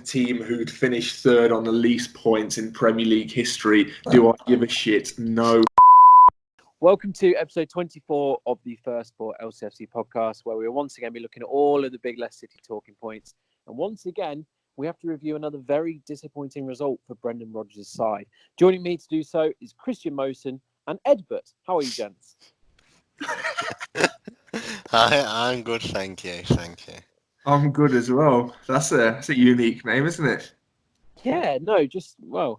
the team who'd finished third on the least points in Premier League history. Do I give a shit? No. Welcome to episode 24 of the First4LCFC Podcast, where we will once again be looking at all of the big Leicester City talking points. And once again, we have to review another very disappointing result for Brendan Rodgers' side. Joining me to do so is Christian Mosen and Edbert. How are you, gents? I'm good, thank you. I'm good as well. That's a unique name, isn't it? Yeah, no,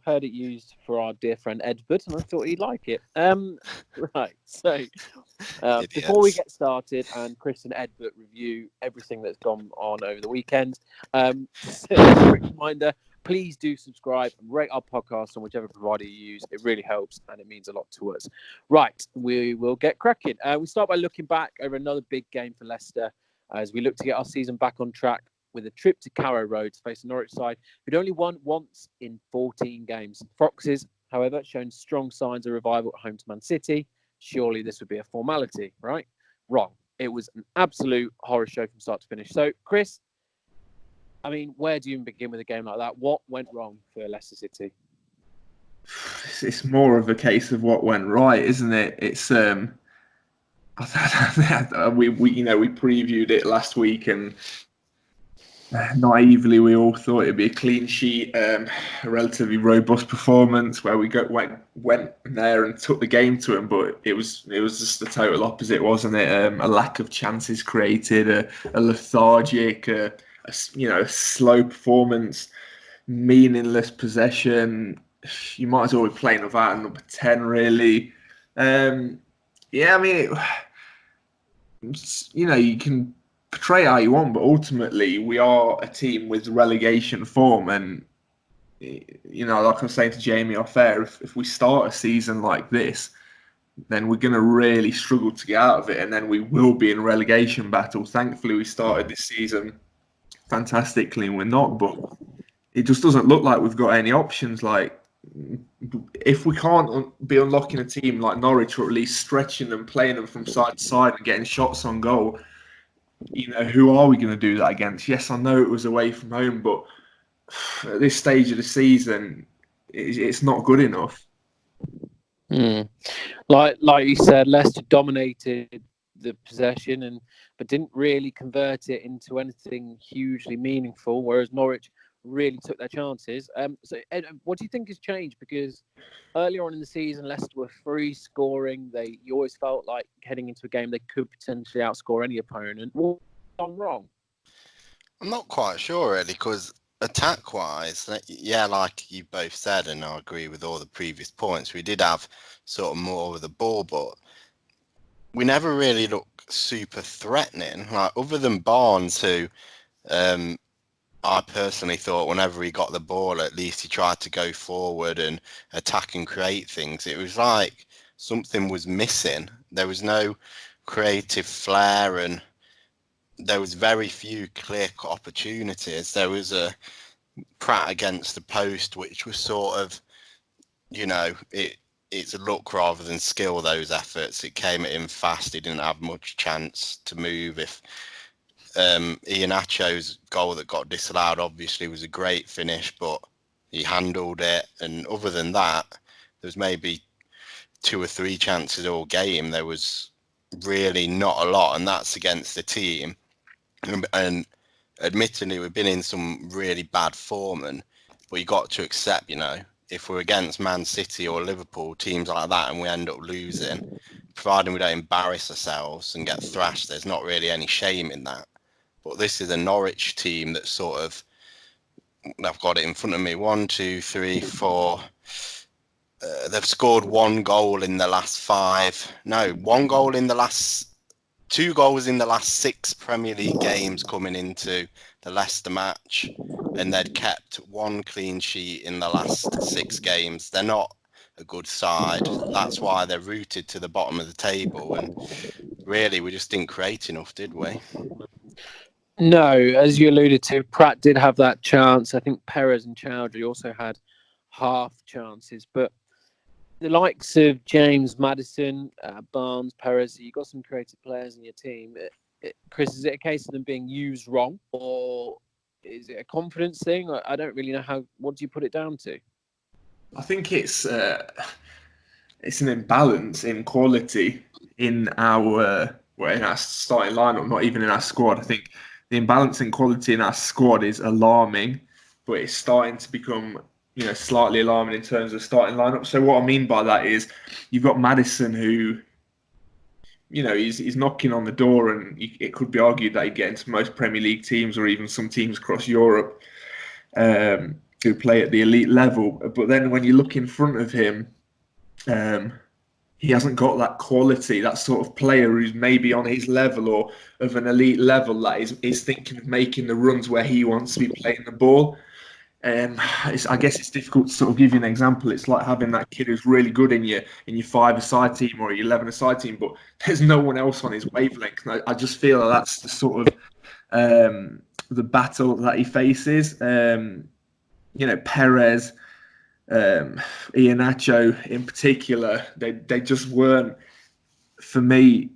heard it used for our dear friend Edbert, and I thought he'd like it. Right, so before we get started and Chris and Edbert review everything that's gone on over the weekend, just a quick reminder, please do subscribe and rate our podcast on whichever provider you use. It really helps and it means a lot to us. Right, we will get cracking. We start by looking back over another big game for Leicester as we look to get our season back on track with a trip to Carrow Road to face the Norwich side, who'd only won once in 14 games. Foxes, however, shown strong signs of revival at home to Man City. Surely this would be a formality, right? Wrong. It was an absolute horror show from start to finish. So, Chris, I mean, where do you even begin with a game like that? What went wrong for Leicester City? It's more of a case of what went right, isn't it? It's we previewed it last week and naively we all thought it'd be a clean sheet, a relatively robust performance where we went there and took the game to him, but it was just the total opposite, wasn't it? A lack of chances created, a lethargic, a slow performance, meaningless possession. You might as well be playing without a number 10, really. You can portray how you want, but ultimately we are a team with relegation form, and like I was saying to Jamie off air, if we start a season like this, then we're going to really struggle to get out of it, and then we will be in a relegation battle. Thankfully, we started this season fantastically, and we're not, but it just doesn't look like we've got any options. Like, if we can't be unlocking a team like Norwich, or at least stretching them, playing them from side to side and getting shots on goal, who are we going to do that against? Yes, I know it was away from home, but at this stage of the season, it's not good enough. Like you said, Leicester dominated the possession, but didn't really convert it into anything hugely meaningful, whereas Norwich really took their chances. So, Ed, what do you think has changed? Because earlier on in the season, Leicester were free scoring. You always felt like heading into a game they could potentially outscore any opponent. What's gone wrong? I'm not quite sure, really, because attack-wise, yeah, like you both said, and I agree with all the previous points, we did have sort of more of the ball, but we never really looked super threatening. Like, other than Barnes, who I personally thought whenever he got the ball, at least he tried to go forward and attack and create things. It was like something was missing. There was no creative flair, and there was very few clear opportunities. There was a Pratt against the post, which was sort of, it's a look rather than skill, those efforts. It came at him fast. He didn't have much chance to move. If Iheanacho's goal that got disallowed obviously was a great finish, but he handled it. And other than that, there was maybe 2 or 3 chances all game. There was really not a lot, and that's against the team. And admittedly, we've been in some really bad form, but you got to accept, if we're against Man City or Liverpool, teams like that, and we end up losing, providing we don't embarrass ourselves and get thrashed, there's not really any shame in that. But this is a Norwich team that sort of, I've got it in front of me, 1, 2, 3, 4. They've scored 1 goal in the last 5. No, 1 goal in the last 2 goals in the last 6 Premier League games coming into the Leicester match, and they'd kept 1 clean sheet in the last 6 games. They're not a good side. That's why they're rooted to the bottom of the table, and really we just didn't create enough, did we? No, as you alluded to, Pratt did have that chance. I think Perez and Chowdhury also had half chances, but the likes of James Maddison, Barnes, Perez, you've got some creative players in your team. Chris, is it a case of them being used wrong, or is it a confidence thing? I don't really know what do you put it down to? I think it's an imbalance in quality in our starting lineup, not even in our squad. I think the imbalance in quality in our squad is alarming, but it's starting to become, slightly alarming in terms of starting lineup. So what I mean by that is you've got Maddison who, he's knocking on the door, and it could be argued that he'd get into most Premier League teams or even some teams across Europe who play at the elite level. But then when you look in front of him, he hasn't got that quality, that sort of player who's maybe on his level or of an elite level that is thinking of making the runs where he wants to be playing the ball. I guess it's difficult to sort of give you an example. It's like having that kid who's really good in your 5-a-side team or your 11-a-side team, but there's no one else on his wavelength. And I just feel that's the sort of the battle that he faces. Perez, Iheanacho in particular, they just weren't, for me,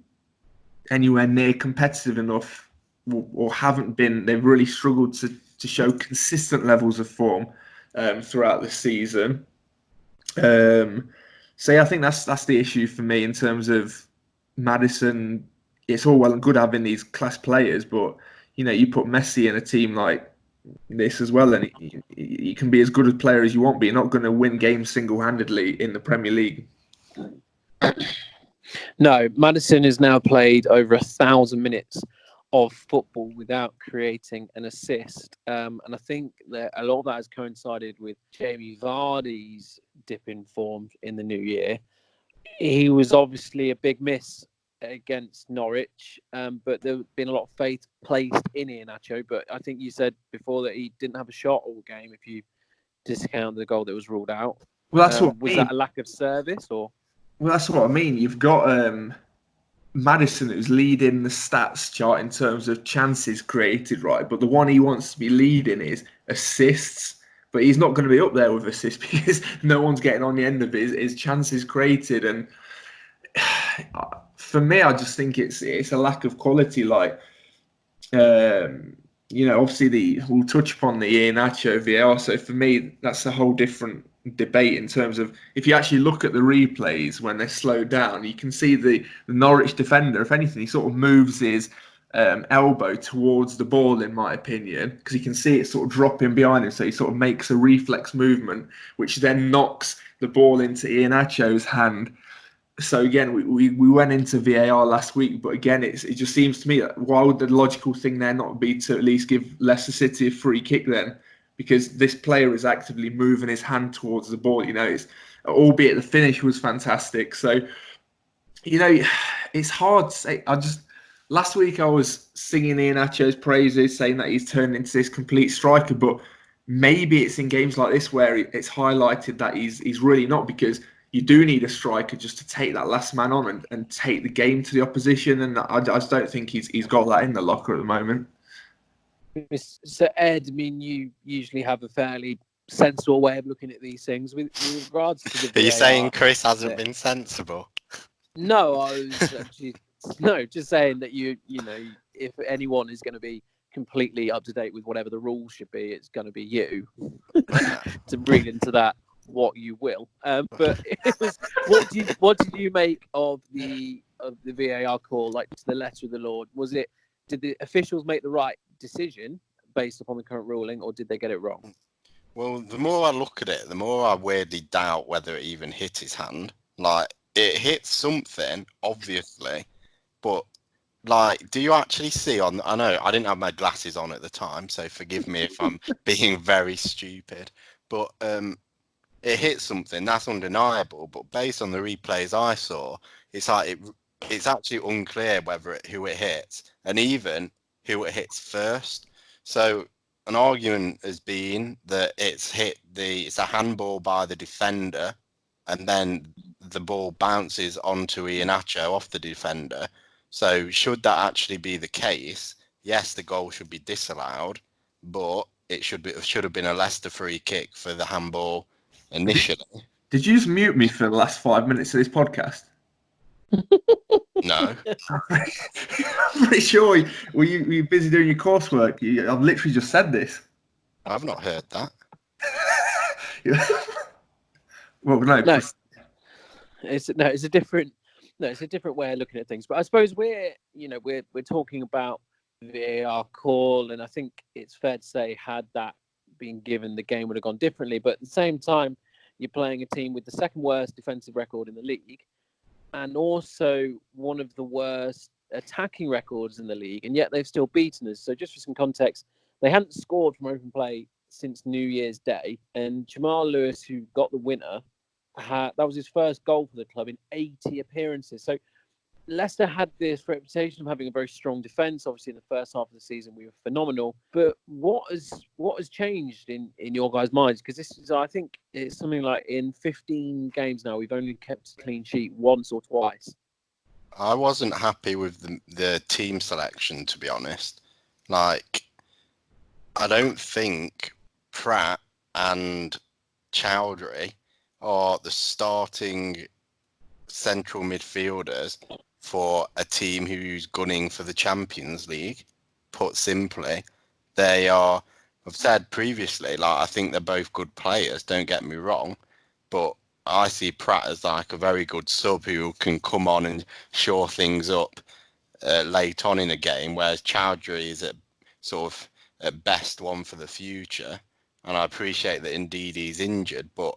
anywhere near competitive enough, or haven't been. They've really struggled to show consistent levels of form throughout the season. So I think that's the issue for me in terms of Maddison. It's all well and good having these class players, but you put Messi in a team like this as well, and you can be as good a player as you want, but you're not going to win games single-handedly in the Premier League. No, Maddison has now played over 1,000 minutes of football without creating an assist. And I think that a lot of that has coincided with Jamie Vardy's dip in form in the new year. He was obviously a big miss against Norwich, but there's been a lot of faith placed in Iheanacho. But I think you said before that he didn't have a shot all game if you discount the goal that was ruled out. Well, that's what I mean. Was that a lack of service or? Well, that's what I mean. You've got Maddison who's leading the stats chart in terms of chances created, right? But the one he wants to be leading is assists. But he's not going to be up there with assists because no one's getting on the end of his chances created. And for me, I just think it's a lack of quality. Like, obviously we'll touch upon the Iheanacho VAR. So for me, that's a whole different debate in terms of if you actually look at the replays when they're slowed down, you can see the Norwich defender, if anything, he sort of moves his elbow towards the ball, in my opinion, because you can see it sort of dropping behind him. So he sort of makes a reflex movement, which then knocks the ball into Iheanacho's hand. So again, we went into VAR last week, but again, it just seems to me that why would the logical thing there not be to at least give Leicester City a free kick then? Because this player is actively moving his hand towards the ball. Albeit the finish was fantastic. So, it's hard to say. Last week I was singing Iheanacho's praises, saying that he's turned into this complete striker, but maybe it's in games like this where it's highlighted that he's really not, because you do need a striker just to take that last man on and take the game to the opposition. And I just don't think he's got that in the locker at the moment. So Ed, I mean, you usually have a fairly sensible way of looking at these things with regards to the VAR. Are you saying Chris hasn't been sensible? No, I was actually just saying that if anyone is going to be completely up to date with whatever the rules should be, it's going to be you. To read into that what you will. But it was, what did you make of the VAR call, like to the letter of the Lord? Did the officials make the right decision based upon the current ruling, or did they get it wrong? Well, the more I look at it, the more I weirdly doubt whether it even hit his hand. Like, it hit something, obviously, but like, do you actually see I know I didn't have my glasses on at the time, so forgive me if I'm being very stupid, but it hit something, that's undeniable. But based on the replays I saw, it's like it's actually unclear who it hits, and even who it hits first. So an argument has been that it's a handball by the defender, and then the ball bounces onto Iheanacho off the defender. So should that actually be the case, yes, the goal should be disallowed, but it should have been a Leicester free kick for the handball initially. Did you just mute me for the last 5 minutes of this podcast? No. I'm pretty sure. Were you busy doing your coursework? I've literally just said this. I've not heard that. Well, no. It's a different way of looking at things. But I suppose we're talking about VAR call, and I think it's fair to say had that been given, the game would have gone differently. But at the same time, you're playing a team with the second worst defensive record in the league, and also one of the worst attacking records in the league, and yet they've still beaten us. So just for some context, they hadn't scored from open play since New Year's Day, and Jamal Lewis, who got the winner, that was his first goal for the club in 80 appearances. So Leicester had this reputation of having a very strong defence. Obviously, in the first half of the season, we were phenomenal. But what has changed in your guys' minds? Because this is, I think, it's something like in 15 games now, we've only kept a clean sheet once or twice. I wasn't happy with the team selection, to be honest. Like, I don't think Pratt and Chowdhury are the starting central midfielders for a team who's gunning for the Champions League. Put simply, they are, I've said previously, like, I think they're both good players, don't get me wrong, but I see Pratt as like a very good sub who can come on and shore things up late on in a game, whereas Chowdhury is at best one for the future. And I appreciate that indeed he's injured, but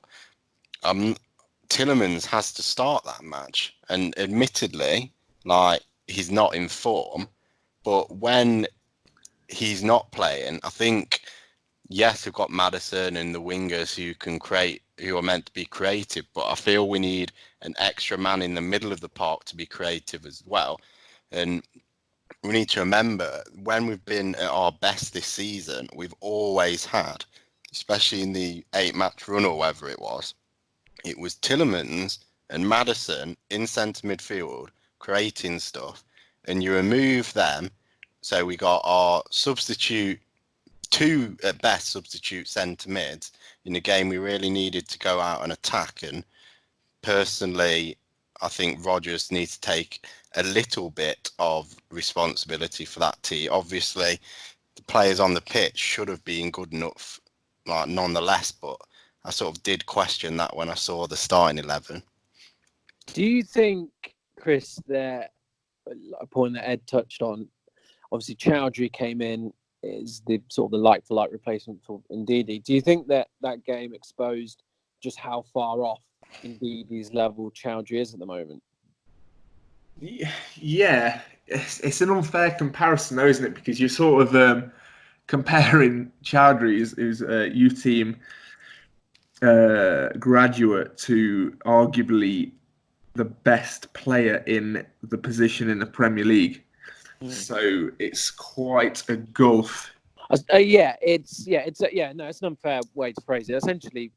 Tielemans has to start that match. And admittedly, like, he's not in form, but when he's not playing, I think, yes, we've got Maddison and the wingers who are meant to be creative, but I feel we need an extra man in the middle of the park to be creative as well. And we need to remember, when we've been at our best this season, we've always had, especially in the 8-match run or whatever it was Tielemans and Maddison in centre midfield creating stuff, and you remove them, so we got our two at best substitute centre mids in a game we really needed to go out and attack. And personally, I think Rodgers needs to take a little bit of responsibility for that team. Obviously, the players on the pitch should have been good enough, like, nonetheless, but I sort of did question that when I saw the starting 11. Do you think, Chris, that a point that Ed touched on, obviously Chowdhury came in is the sort of the like-for-like replacement for Ndidi. Do you think that game exposed just how far off Ndidi's level Chowdhury is at the moment? Yeah, it's an unfair comparison, though, isn't it? Because you're sort of comparing Chowdhury, who's a youth team graduate, to arguably the best player in the position in the Premier League. So it's quite a gulf. It's an unfair way to phrase it. Essentially,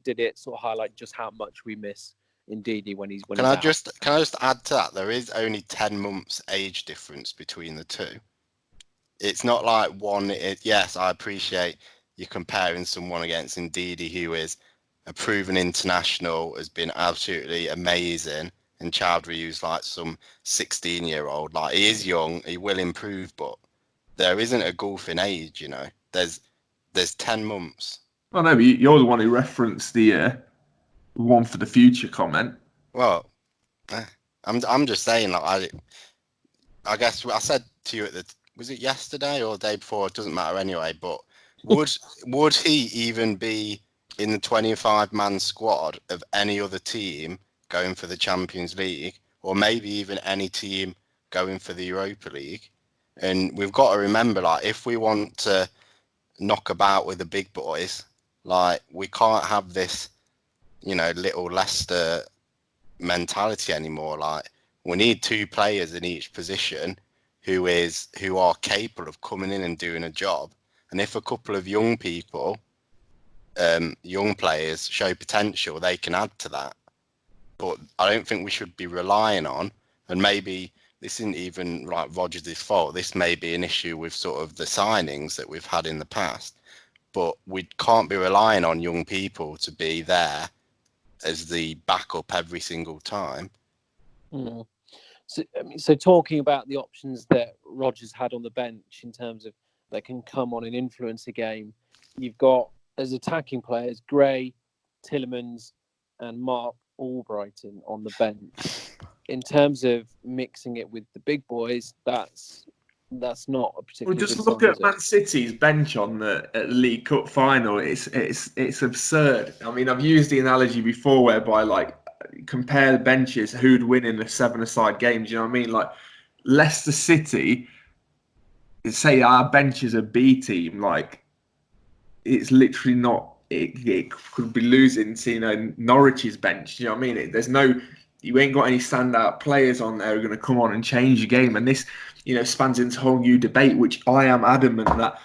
did it sort of highlight just how much we miss Ndidi when he's Can I just add to that? There is only 10 months age difference between the two. It's not like one. Yes, I appreciate you comparing someone against Ndidi, who is a proven international, has been absolutely amazing, and Chowdhury, who's like some 16-year-old. Like, he is young, he will improve, but there isn't a gulf in age, you know. There's 10 months. Oh no, but you're the one who referenced the one for the future comment. Well, I'm just saying, like, I guess I said to you was it yesterday or the day before? It doesn't matter anyway. But would he even be in the 25-man squad of any other team going for the Champions League, or maybe even any team going for the Europa League? And we've got to remember, like, if we want to knock about with the big boys, like, we can't have this, you know, little Leicester mentality anymore. Like, we need two players in each position who are capable of coming in and doing a job. And if a couple of young people, young players show potential, they can add to that. But I don't think we should be relying on, and maybe this isn't even like Rodgers' fault, this may be an issue with sort of the signings that we've had in the past, but we can't be relying on young people to be there as the backup every single time. So talking about the options that Rodgers had on the bench in terms of that can come on and influence a game, you've got as attacking players Gray, Tielemans, and Mark Albrighton on the bench. In terms of mixing it with the big boys, that's not a particularly. Well, just good look sign, at Man City's bench on the League Cup final. It's absurd. I mean, I've used the analogy before, whereby like compare the benches, who'd win in a seven-a-side game. Do you know what I mean? Like Leicester City, say our bench is a B team. Like it's literally not. It could be losing to Norwich's bench. Do you know what I mean? There's no. You ain't got any standout players on there who are going to come on and change the game. And this, spans into a whole new debate, which I am adamant that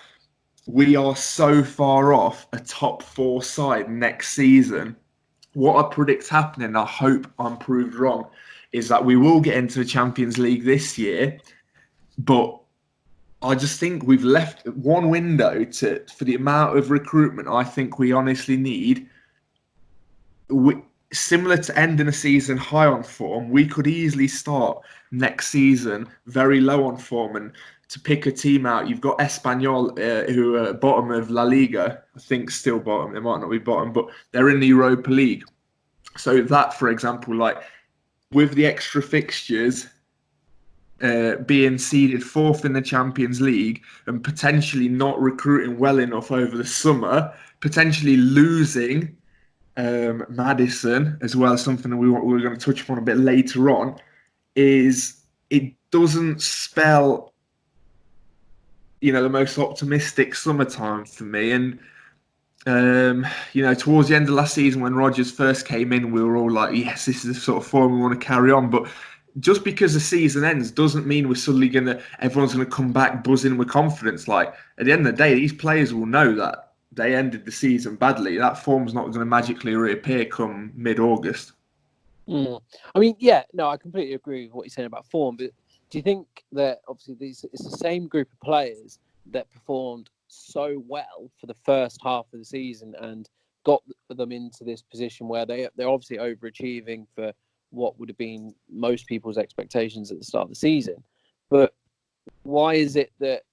we are so far off a top 4 side next season. What I predict happening, I hope I'm proved wrong, is that we will get into the Champions League this year, but I just think we've left one window for the amount of recruitment I think we honestly need. Similar to ending a season high on form, we could easily start next season very low on form. And to pick a team out, you've got Espanyol, who are bottom of La Liga. I think still bottom. They might not be bottom, but they're in the Europa League. So that, for example, like with the extra fixtures, being seeded 4th in the Champions League and potentially not recruiting well enough over the summer, potentially losing Madison as well, something that we're going to touch upon a bit later on, is it doesn't spell the most optimistic summertime for me. And towards the end of last season when Rodgers first came in, we were all like, yes, this is the sort of form we want to carry on. But just because the season ends doesn't mean we're suddenly everyone's going to come back buzzing with confidence. Like at the end of the day, these players will know that they ended the season badly. That form's not going to magically reappear come mid-August. I mean, yeah, no, I completely agree with what you're saying about form. But do you think that obviously it's the same group of players that performed so well for the first half of the season and got them into this position where they're obviously overachieving for what would have been most people's expectations at the start of the season? But why is it that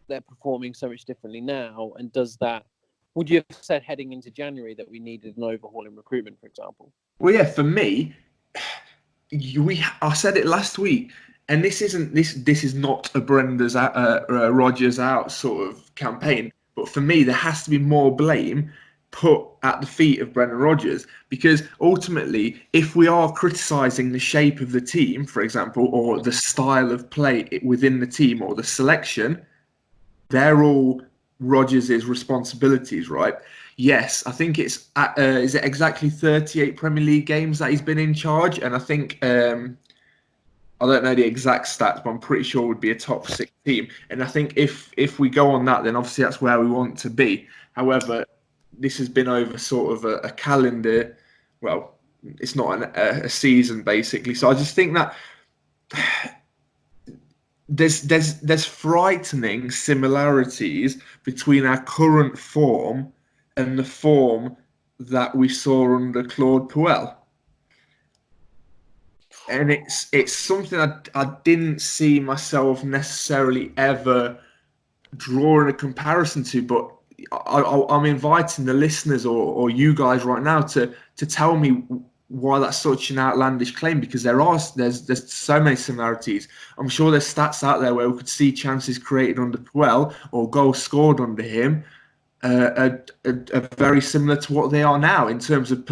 they're performing so much differently now? And would you have said heading into January that we needed an overhaul in recruitment, for example? Well, yeah, for me, I said it last week, and this is not a Brenda's Rodgers out sort of campaign. But for me, there has to be more blame put at the feet of Brendan Rodgers, because ultimately, if we are criticising the shape of the team, for example, or the style of play within the team or the selection, they're all Rodgers' responsibilities, right? Yes, I think it's is it exactly 38 Premier League games that he's been in charge, and I think I don't know the exact stats, but I'm pretty sure it would be a top 6 team. And I think if we go on that, then obviously that's where we want to be. However, this has been over sort of a calendar. Well, it's not a season basically. So I just think that there's frightening similarities between our current form and the form that we saw under Claude Puel. And it's something I didn't see myself necessarily ever drawing a comparison to, but I'm inviting the listeners or you guys right now to tell me why that's such an outlandish claim, because there's so many similarities. I'm sure there's stats out there where we could see chances created under Puel or goals scored under him are very similar to what they are now in terms of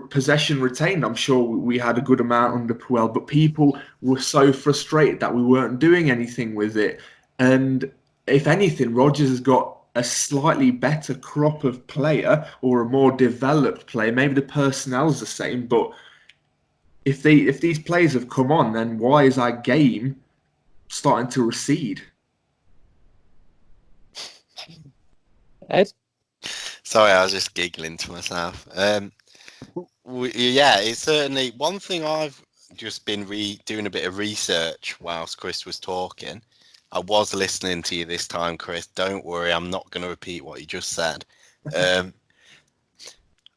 possession retained. I'm sure we had a good amount under Puel, but people were so frustrated that we weren't doing anything with it. And if anything, Rodgers has got a slightly better crop of player or a more developed player. Maybe the personnel's the same, but if these players have come on, then why is our game starting to recede? Ed? Sorry, I was just giggling to myself. Yeah, it's certainly one thing. I've just been doing a bit of research whilst Chris was talking. I was listening to you this time, Chris. Don't worry, I'm not going to repeat what you just said. I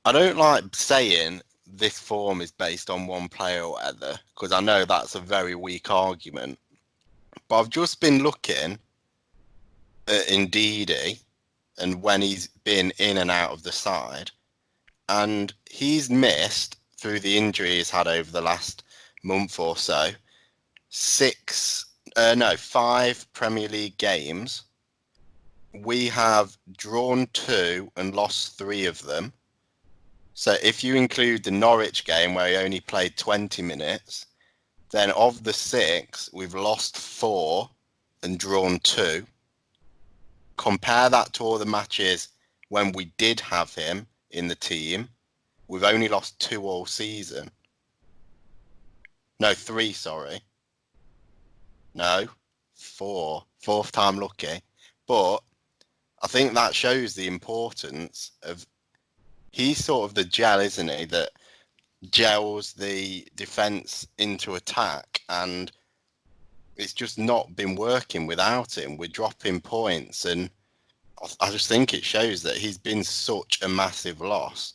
don't like saying this form is based on one player or whatever, because I know that's a very weak argument. But I've just been looking at Ndidi and when he's been in and out of the side, and he's missed, through the injury he's had over the last month or so, 5 Premier League games. We have drawn 2 and lost 3 of them. So if you include the Norwich game where he only played 20 minutes, then of the 6, we've lost 4 and drawn 2. Compare that to all the matches when we did have him in the team. We've only lost 2 all season. No, 3, sorry. No, 4. 4th time lucky. But I think that shows the importance of, he's sort of the gel, isn't he, that gels the defence into attack, and it's just not been working without him. We're dropping points, and I just think it shows that he's been such a massive loss.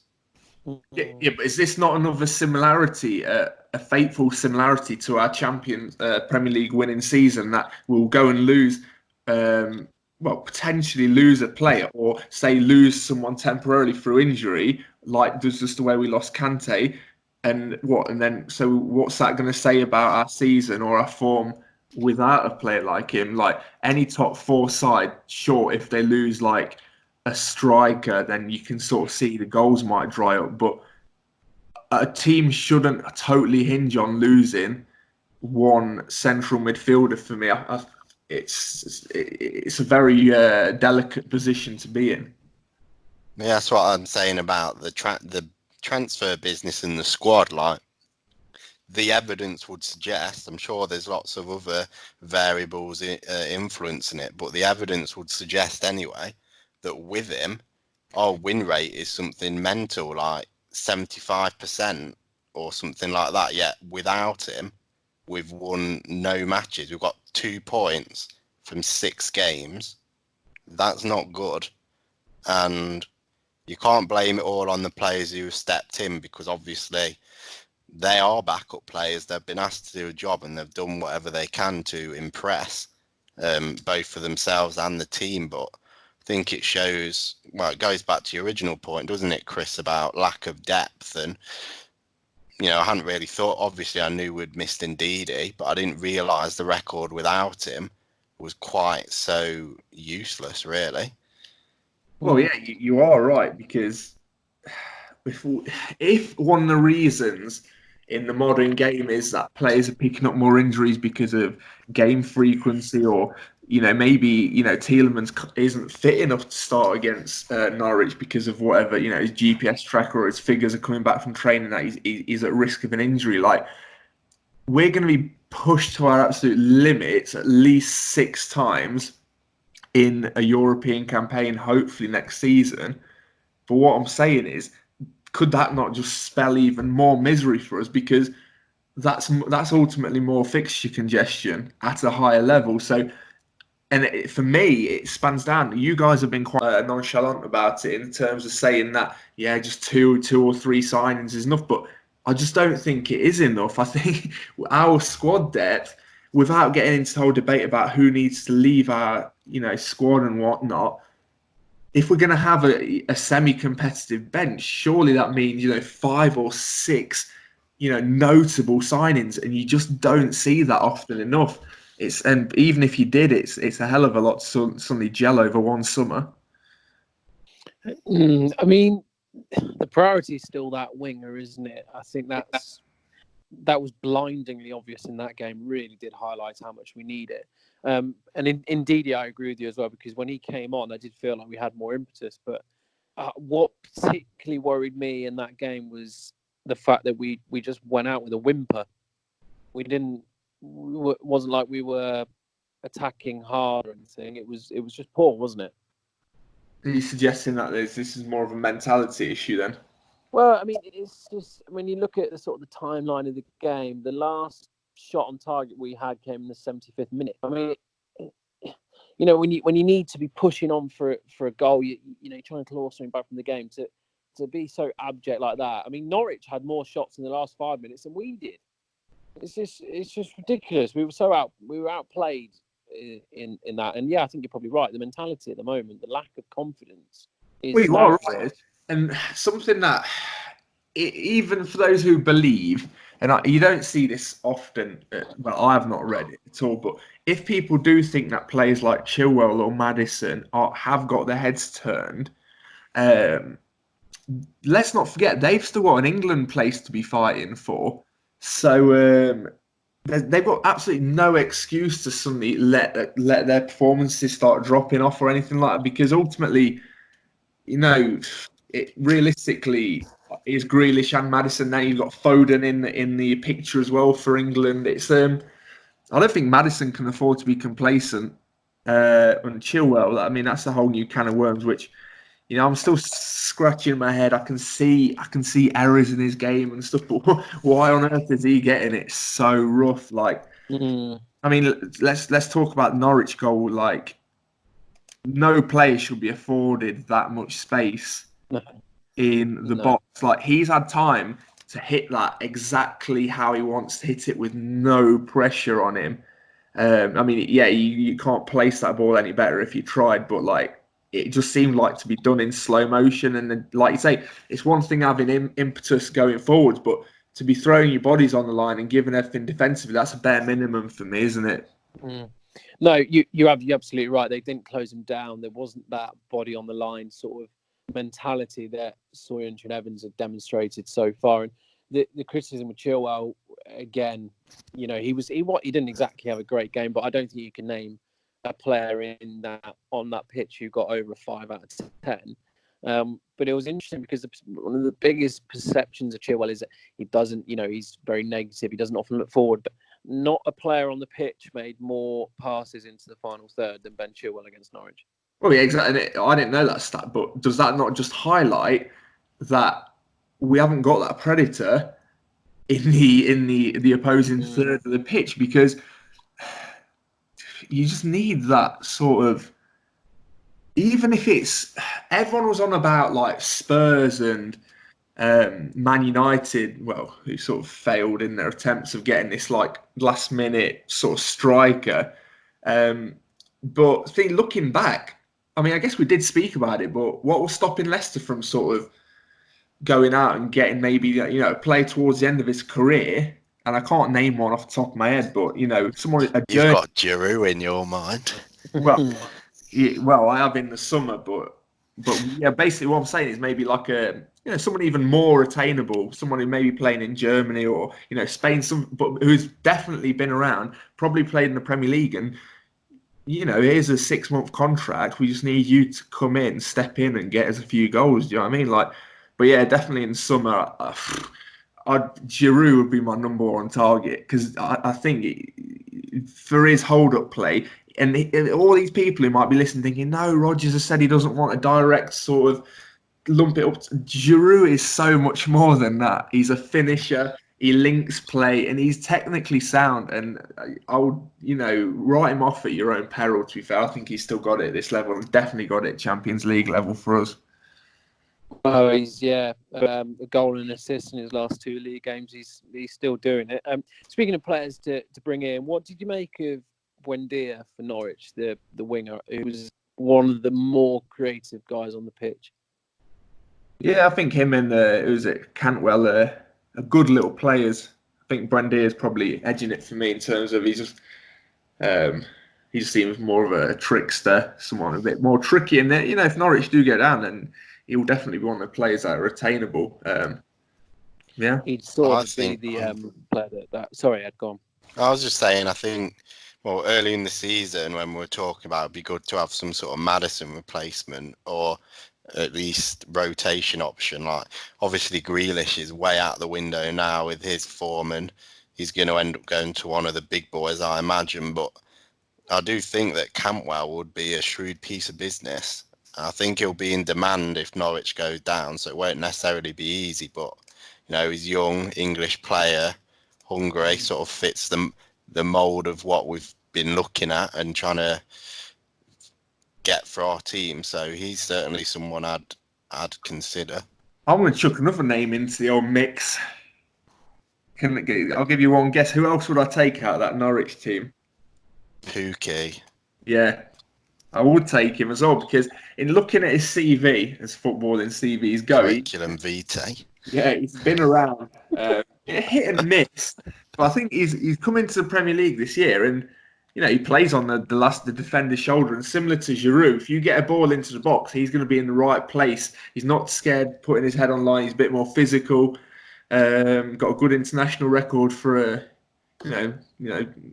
Yeah, but is this not another similarity, a fateful similarity to our Champions Premier League winning season, that we'll go and lose, potentially lose a player, or say lose someone temporarily through injury, like there's just the way we lost Kante, and then what's that going to say about our season or our form without a player like him? Like any top 4 side, sure, if they lose like a striker, then you can sort of see the goals might dry up, but a team shouldn't totally hinge on losing one central midfielder. For me, it's a very delicate position to be in. Yeah, that's what I'm saying about the transfer business in the squad. Like, the evidence would suggest, I'm sure there's lots of other variables influencing it, but the evidence would suggest anyway that with him, our win rate is something mental, like 75% or something like that. Yet without him, we've won no matches. We've got 2 points from 6 games. That's not good. And you can't blame it all on the players who have stepped in, because obviously they are backup players. They've been asked to do a job and they've done whatever they can to impress, both for themselves and the team. But I think it shows, it goes back to your original point, doesn't it, Chris, about lack of depth. And, I hadn't really thought, obviously I knew we'd missed Ndidi, but I didn't realise the record without him was quite so useless, really. Well, yeah, you are right, because if one of the reasons in the modern game is that players are picking up more injuries because of game frequency, or maybe Tielemans isn't fit enough to start against Norwich because of whatever, his GPS tracker or his figures are coming back from training that he's at risk of an injury. Like, we're going to be pushed to our absolute limits at least 6 times in a European campaign, hopefully next season. But what I'm saying is, could that not just spell even more misery for us? Because that's ultimately more fixture congestion at a higher level. So, and for me, it spans down. You guys have been quite nonchalant about it in terms of saying that, yeah, just two or 3 signings is enough. But I just don't think it is enough. I think our squad depth, without getting into the whole debate about who needs to leave our squad and whatnot, if we're going to have a semi-competitive bench, surely that means 5 or 6 notable signings, and you just don't see that often enough. And even if you did, it's a hell of a lot to suddenly gel over one summer. I mean, the priority is still that winger, isn't it? I think that was blindingly obvious in that game. Really did highlight how much we need it. And indeed, I agree with you as well, because when he came on, I did feel like we had more impetus. But what particularly worried me in that game was the fact that we just went out with a whimper. We didn't. It wasn't like we were attacking hard or anything. It was just poor, wasn't it? Are you suggesting that this is more of a mentality issue then? Well, I mean, it's just when you look at the sort of the timeline of the game, the last shot on target we had came in the 75th minute. I mean, when you need to be pushing on for a goal, you're trying to claw something back from the game. to be so abject like that. I mean, Norwich had more shots in the last 5 minutes than we did. It's just ridiculous. We were outplayed in that. And yeah, I think you're probably right. The mentality at the moment, the lack of confidence is. Well, you are right. And something that, even for those who believe, and you don't see this often, well, I have not read it at all, but if people do think that players like Chilwell or Maddison have got their heads turned, let's not forget they've still got an England place to be fighting for. So they've got absolutely no excuse to suddenly let their performances start dropping off or anything like that, because ultimately, realistically is Grealish and Maddison. Now you've got Foden in the picture as well for England. It's I don't think Maddison can afford to be complacent. And Chilwell, I mean, that's a whole new can of worms, which, I'm still scratching my head. I can see errors in his game and stuff, but why on earth is he getting it so rough? Like, I mean, let's talk about Norwich goal. Like, no player should be afforded that much space in the box. Like, he's had time to hit that exactly how he wants to hit it with no pressure on him. I mean, yeah, you can't place that ball any better if you tried, but like, it just seemed like to be done in slow motion. And then, like you say, it's one thing having impetus going forwards, but to be throwing your bodies on the line and giving everything defensively, that's a bare minimum for me, isn't it? No, you're absolutely right. They didn't close him down. There wasn't that body on the line sort of mentality that Soyuncu and Evans have demonstrated so far. And the criticism with Chilwell, again, he didn't exactly have a great game, but I don't think you can name a player on that pitch who got over a 5 out of 10. But it was interesting because one of the biggest perceptions of Chilwell is that he doesn't, he's very negative. He doesn't often look forward, but not a player on the pitch made more passes into the final third than Ben Chilwell against Norwich. Well, yeah, exactly. I didn't know that stat, but does that not just highlight that we haven't got that predator in the opposing third of the pitch? Because you just need that sort of, even if it's, everyone was on about like Spurs and Man United, well, who sort of failed in their attempts of getting this like last minute sort of striker. But looking back, I mean, I guess we did speak about it, but what was stopping Leicester from sort of going out and getting maybe, a player towards the end of his career? And I can't name one off the top of my head, but, someone... You've got Giroud in your mind. Well, I have in the summer, but yeah, basically what I'm saying is maybe like someone even more attainable, someone who may be playing in Germany or, Spain, but who's definitely been around, probably played in the Premier League, and, here's a 6-month contract. We just need you to come in, step in and get us a few goals. Do you know what I mean? Like, but yeah, definitely in summer, Giroud would be my number one target, because I think for his hold-up play, and all these people who might be listening thinking, no, Rodgers has said he doesn't want a direct sort of lump it up. Giroud is so much more than that. He's a finisher. He links play, and he's technically sound. And I would, write him off at your own peril, to be fair. I think he's still got it at this level. He's definitely got it at Champions League level for us. Oh, he's a goal and assist in his last 2 league games. He's still doing it. Speaking of players to bring in, what did you make of Buendia for Norwich, the winger, who was one of the more creative guys on the pitch? Yeah, I think him and Cantwell are good little players. I think Buendia is probably edging it for me in terms of he just seems more of a trickster, someone a bit more tricky. And then, if Norwich do go down, then he'll definitely be one of the players that are attainable. Yeah, he'd sort of be the player that. Sorry, Ed, go on. I was just saying, I think, well, early in the season when we were talking about, it'd be good to have some sort of Maddison replacement, or at least rotation option. Like, obviously Grealish is way out the window now with his form, and he's going to end up going to one of the big boys, I imagine. But I do think that Cantwell would be a shrewd piece of business. I think he'll be in demand if Norwich goes down, so it won't necessarily be easy. But he's young, English player, hungry, sort of fits the mould of what we've been looking at and trying to get for our team. So he's certainly someone I'd consider. I'm going to chuck another name into the old mix. I'll give you one guess. Who else would I take out of that Norwich team? Pookie. Yeah, I would take him as well, because in looking at his CV, as footballing CVs go, Curriculum vitae. Yeah, he's been around, hit and miss, but I think he's come into the Premier League this year, and he plays on the defender's shoulder, and similar to Giroud, if you get a ball into the box, he's going to be in the right place. He's not scared putting his head on line. He's a bit more physical. Got a good international record for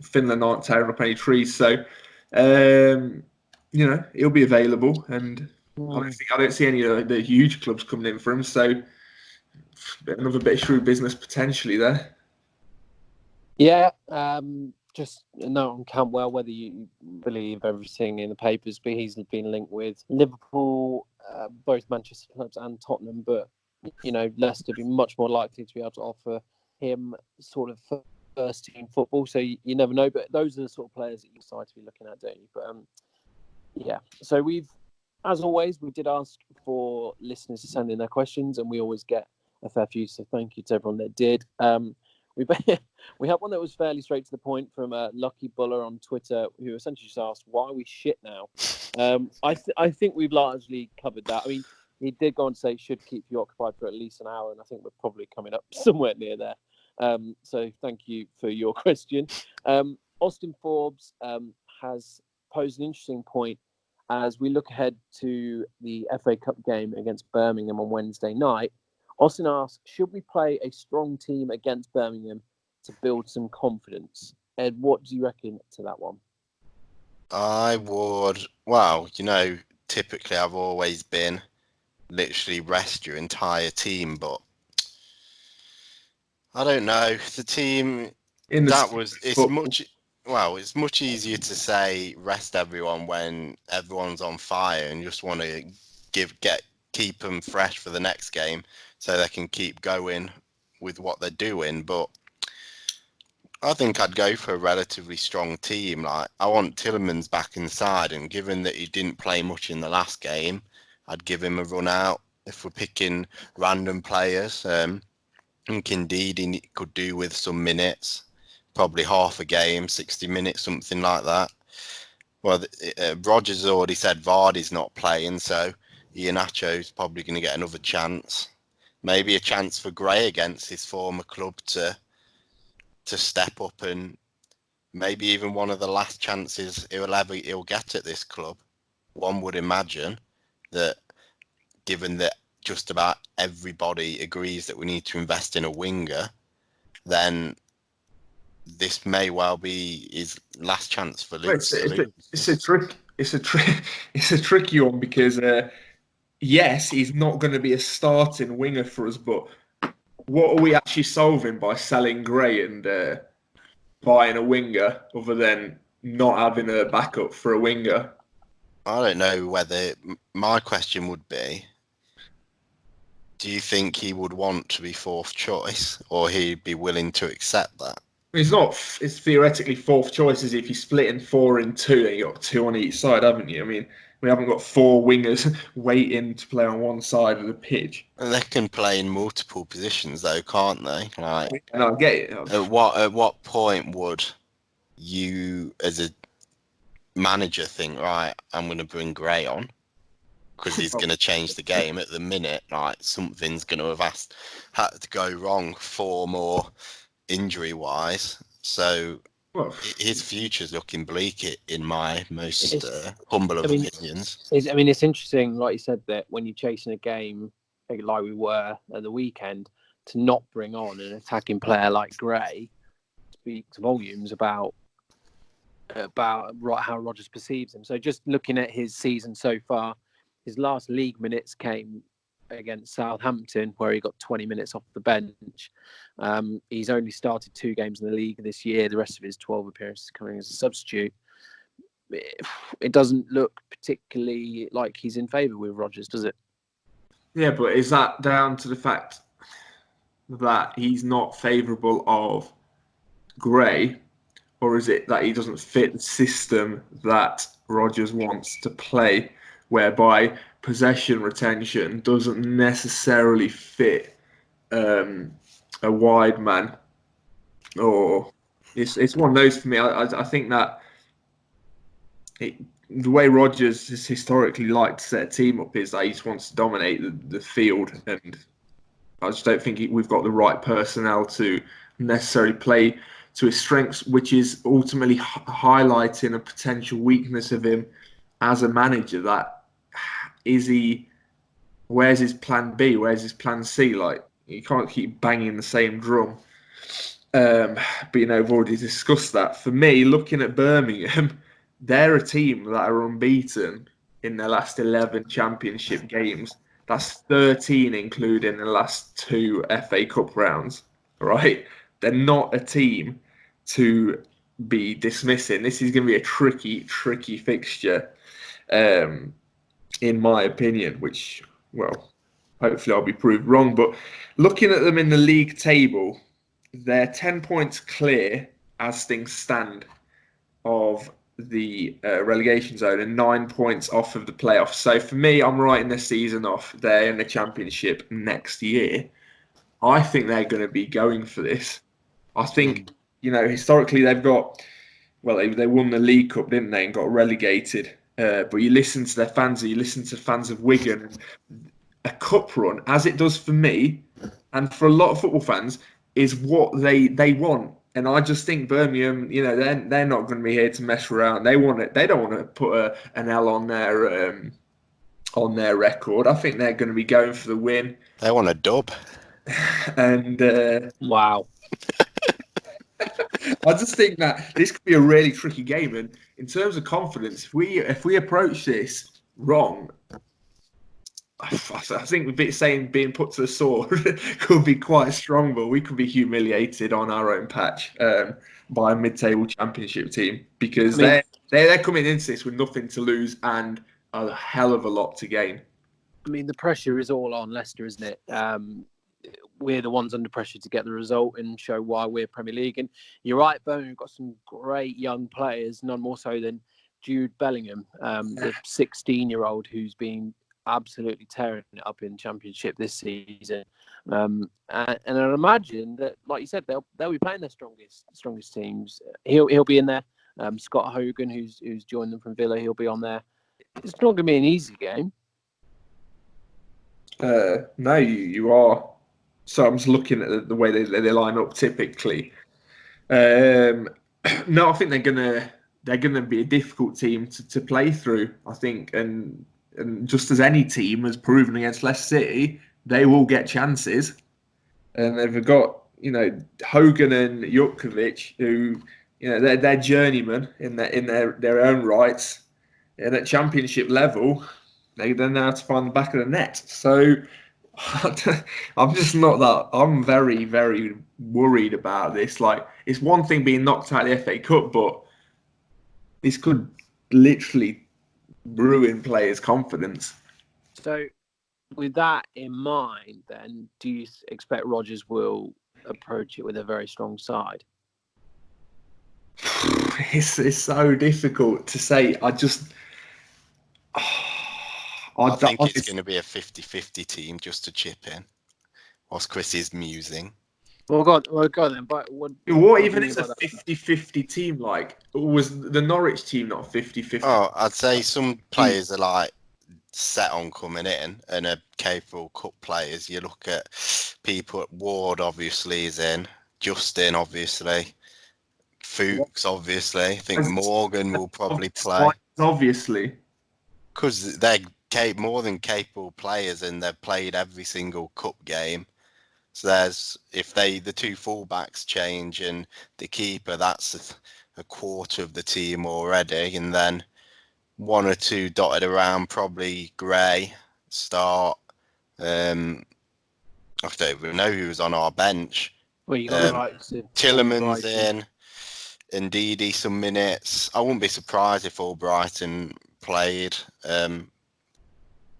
Finland aren't tearing up any trees, so he'll be available, and I don't see any of the huge clubs coming in for him, so another bit of shrewd business potentially there. Yeah, just a note on Cantwell, whether you believe everything in the papers, but he's been linked with Liverpool, both Manchester clubs and Tottenham, but Leicester be much more likely to be able to offer him sort of first team football, so you never know, but those are the sort of players that you decide to be looking at, don't you? But so as always, we did ask for listeners to send in their questions, and we always get a fair few, so thank you to everyone that did. We have one that was fairly straight to the point from Lucky Buller on Twitter, who essentially just asked, why are we shit now? I think we've largely covered that. I mean, he did go on to say should keep you occupied for at least an hour, and I think we're probably coming up somewhere near there. So thank you for your question. Austin Forbes has posed an interesting point as we look ahead to the FA Cup game against Birmingham on Wednesday night. Austin asks, should we play a strong team against Birmingham to build some confidence? Ed, what do you reckon to that one? I would, typically I've always been literally rest your entire team, but I don't know. The team, it's much easier to say rest everyone when everyone's on fire and just want to keep them fresh for the next game so they can keep going with what they're doing. But I think I'd go for a relatively strong team. Like, I want Tielemans back inside, and given that he didn't play much in the last game, I'd give him a run out. If we're picking random players, I think indeed he could do with some minutes, probably half a game, 60 minutes, something like that. Well, Rodgers has already said Vardy's not playing, so Iheanacho's probably going to get another chance. Maybe a chance for Gray against his former club to step up, and maybe even one of the last chances he'll get at this club. One would imagine that, given that just about everybody agrees that we need to invest in a winger, then this may well be his last chance for Leeds. It's a tricky one, because yes, he's not going to be a starting winger for us, but what are we actually solving by selling Gray and buying a winger, other than not having a backup for a winger? I don't know whether my question would be, do you think he would want to be fourth choice, or he'd be willing to accept that? It's theoretically fourth choice, if you're splitting 4 in 2 and you've got 2 on each side, haven't you? I mean, we haven't got 4 wingers waiting to play on one side of the pitch. And they can play in multiple positions, though, can't they? Like, and I get it. At what point would you, as a manager, think, right, I'm going to bring Gray on because he's going to change the game? At the minute, like, something's going to have had to go wrong form or injury-wise. So his future's looking bleak, in my most humble of opinions. It's interesting, like you said, that when you're chasing a game like we were at the weekend, to not bring on an attacking player like Gray speaks volumes about how Rodgers perceives him. So just looking at his season so far, his last league minutes came against Southampton, where he got 20 minutes off the bench. He's only started 2 games in the league this year. The rest of his 12 appearances coming as a substitute. It doesn't look particularly like he's in favour with Rodgers, does it? Yeah, but is that down to the fact that he's not favourable of Gray, or is it that he doesn't fit the system that Rodgers wants to play, whereby possession retention doesn't necessarily fit a wide man, or it's one of those for me. I think that the way Rodgers has historically liked to set a team up is that he just wants to dominate the field, and I just don't think we've got the right personnel to necessarily play to his strengths, which is ultimately highlighting a potential weakness of him as a manager. That is he. Where's his plan B? Where's his plan C? Like, you can't keep banging the same drum. But we've already discussed that. For me, looking at Birmingham, they're a team that are unbeaten in their last 11 championship games. That's 13, including the last 2 FA Cup rounds, right? They're not a team to be dismissing. This is going to be a tricky fixture, in my opinion, which, well, hopefully I'll be proved wrong. But looking at them in the league table, they're 10 points clear as things stand of the relegation zone and 9 points off of the playoffs. So for me, I'm writing this season off. They're in the championship next year. I think they're going to be going for this. I think, historically they've got, well, they won the League Cup, didn't they, and got relegated. But you listen to their fans, you listen to fans of Wigan, and a cup run, as it does for me, and for a lot of football fans, is what they want. And I just think Birmingham, they're not going to be here to mess around. They want it. They don't want to put an L on their record. I think they're going to be going for the win. They want a dub. And wow. I just think that this could be a really tricky game. And in terms of confidence, if we approach this wrong, I think being put to the sword could be quite strong, but we could be humiliated on our own patch by a mid-table championship team, because they're coming into this with nothing to lose and a hell of a lot to gain. I mean, the pressure is all on Leicester, isn't it? We're the ones under pressure to get the result and show why we're Premier League. And you're right, Birmingham got some great young players, none more so than Jude Bellingham, the 16-year-old who's been absolutely tearing it up in Championship this season. And I imagine that, like you said, they'll be playing their strongest teams. He'll be in there. Scott Hogan, who's joined them from Villa, he'll be on there. It's not going to be an easy game. No, you are. So I'm just looking at the way they line up typically. No, I think they're gonna be a difficult team to play through. I think, and just as any team has proven against Leicester City, they will get chances. And they've got Hogan and Jutkovic, who they're journeymen in their own rights, and at Championship level, they know how to find the back of the net. So I'm just not that. I'm very, very worried about this. Like, it's one thing being knocked out of the FA Cup, but this could literally ruin players' confidence. So, with that in mind, then, do you expect Rodgers will approach it with a very strong side? It's so difficult to say. I think it's going to be a 50-50 team just to chip in, whilst Chris is musing. Well, go on then. But what even is a 50-50 team like? Was the Norwich team not 50-50? Oh, I'd say some players are like set on coming in and are capable cup players. You look at people, Ward obviously is in, Justin obviously, Fuchs obviously. I think Morgan will probably play. Obviously. Because they're more than capable players and they've played every single cup game. So if the two fullbacks change and the keeper, that's a quarter of the team already. And then one or two dotted around, probably Gray start. I don't even know who was on our bench. Well, you got Tillerman's in, and Ndidi some minutes. I wouldn't be surprised if Albrighton played.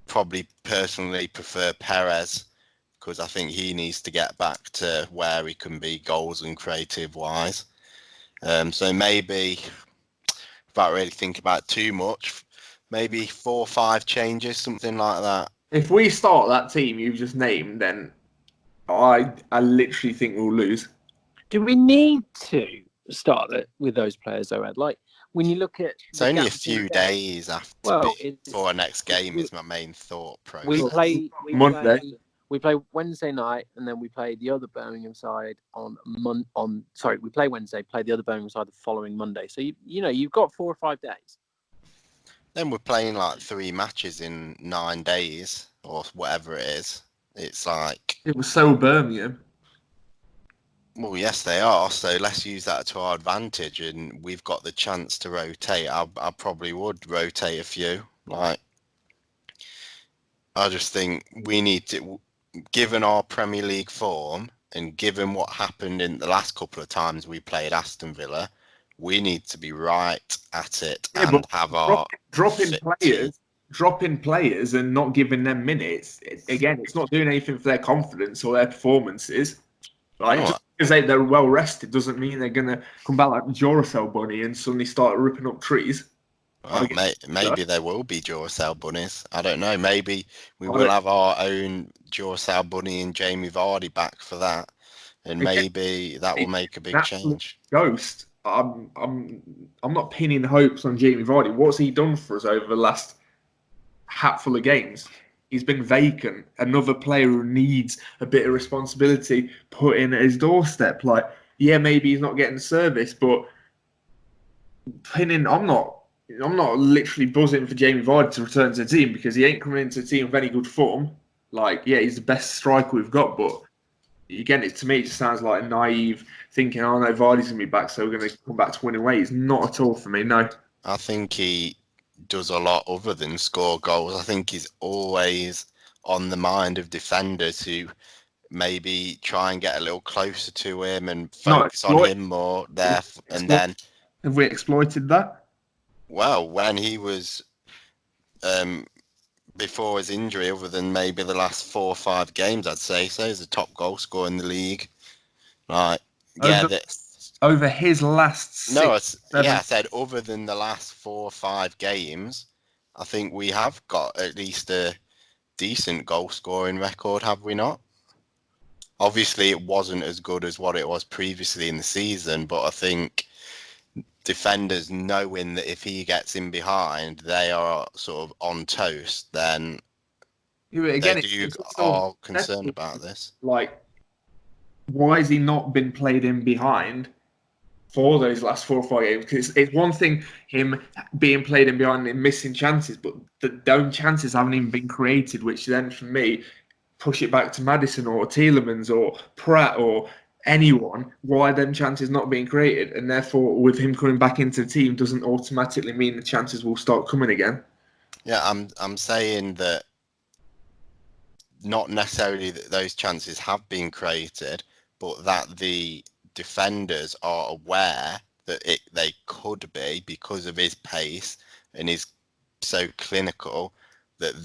Probably personally prefer Perez, because I think he needs to get back to where he can be goals and creative wise. So maybe, without really thinking about it too much, maybe 4 or 5 changes, something like that. If we start that team you've just named, then I literally think we'll lose. Do we need to start it with those players, though, Ed? Like, when you look at... It's only a few days before our next game is my main thought process. We play Monday. We play Wednesday night, and then we play the other Birmingham side we play Wednesday, play the other Birmingham side the following Monday. So, you've got 4 or 5 days. Then we're playing like 3 matches in 9 days or whatever it is. It's like... It was so Birmingham. Well, yes, they are. So let's use that to our advantage, and we've got the chance to rotate. I probably would rotate a few. Like, I just think we need to, given our Premier League form and given what happened in the last couple of times we played Aston Villa, we need to be right at it and have our dropping players and not giving them minutes. Again, it's not doing anything for their confidence or their performances. Right? Just because they're well rested doesn't mean they're gonna come back like Duracell bunny and suddenly start ripping up trees. Well, maybe there will be Duracell bunnies. I don't know. Maybe we will have our own Duracell bunny and Jamie Vardy back for that, and maybe that will make a big change. Ghost. I'm not pinning hopes on Jamie Vardy. What's he done for us over the last hatful of games? He's been vacant. Another player who needs a bit of responsibility put in at his doorstep. Like, yeah, maybe he's not getting service, but I'm not literally buzzing for Jamie Vardy to return to the team because he ain't coming into the team with any good form. Like, yeah, he's the best striker we've got, but again, to me, it just sounds like a naive thinking, oh no, Vardy's going to be back, so we're going to come back to winning ways. Not at all for me, no. I think he does a lot other than score goals. I think he's always on the mind of defenders who maybe try and get a little closer to him and focus on him more there. And then, have we exploited that? Well, when he was before his injury, other than maybe the last 4 or 5 games, I'd say so. He's a top goal scorer in the league. Like, over his last I said other than the last 4 or 5 games, I think we have got at least a decent goal scoring record, have we not? Obviously, it wasn't as good as what it was previously in the season, but I think defenders knowing that if he gets in behind, they are sort of on toast, then they are concerned about this. Like, why has he not been played in behind for those last 4 or 5 games? Because it's one thing him being played in behind and missing chances, but those chances haven't even been created, which then, for me, push it back to Maddison or Tielemans or Pratt or anyone. Why are them chances not being created? And therefore, with him coming back into the team, doesn't automatically mean the chances will start coming again. Yeah, I'm saying that not necessarily that those chances have been created, but that the defenders are aware that they could be because of his pace and he's so clinical that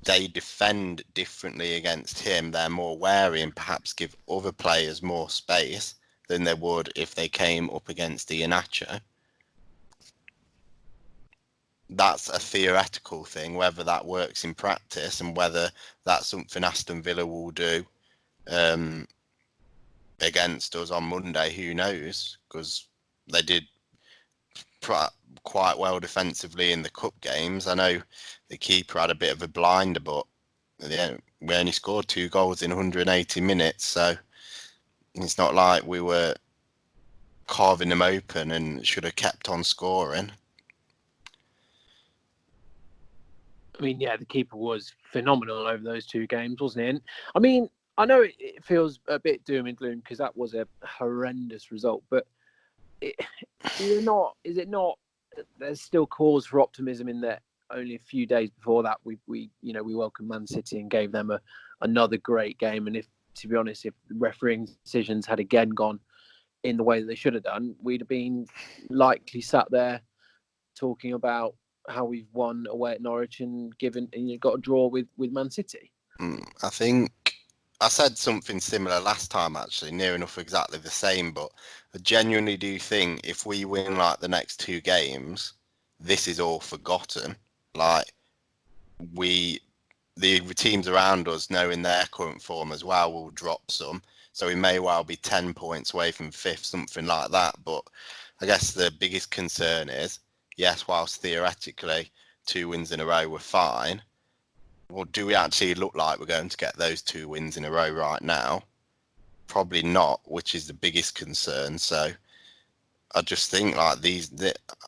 they defend differently against him. They're more wary and perhaps give other players more space than they would if they came up against Iheanacho. That's a theoretical thing. Whether that works in practice and whether that's something Aston Villa will do against us on Monday, who knows? Because they did quite well defensively in the cup games. I know the keeper had a bit of a blinder, but yeah, we only scored 2 goals in 180 minutes, so it's not like we were carving them open and should have kept on scoring. I mean, yeah, the keeper was phenomenal over those 2 games, wasn't he? And, I mean, I know it feels a bit doom and gloom because that was a horrendous result, but is it not? There's still cause for optimism in that only a few days before that we welcomed Man City and gave them another great game. And if, to be honest, if the refereeing decisions had again gone in the way that they should have done, we'd have been likely sat there talking about how we've won away at Norwich and got a draw with Man City. I think I said something similar last time, actually, near enough exactly the same, but I genuinely do think if we win like the next 2 games, this is all forgotten. Like, the teams around us, knowing their current form as well, will drop some. So we may well be 10 points away from fifth, something like that. But I guess the biggest concern is, yes, whilst theoretically 2 wins in a row were fine, well, do we actually look like we're going to get those 2 wins in a row right now? Probably not, which is the biggest concern. So I just think like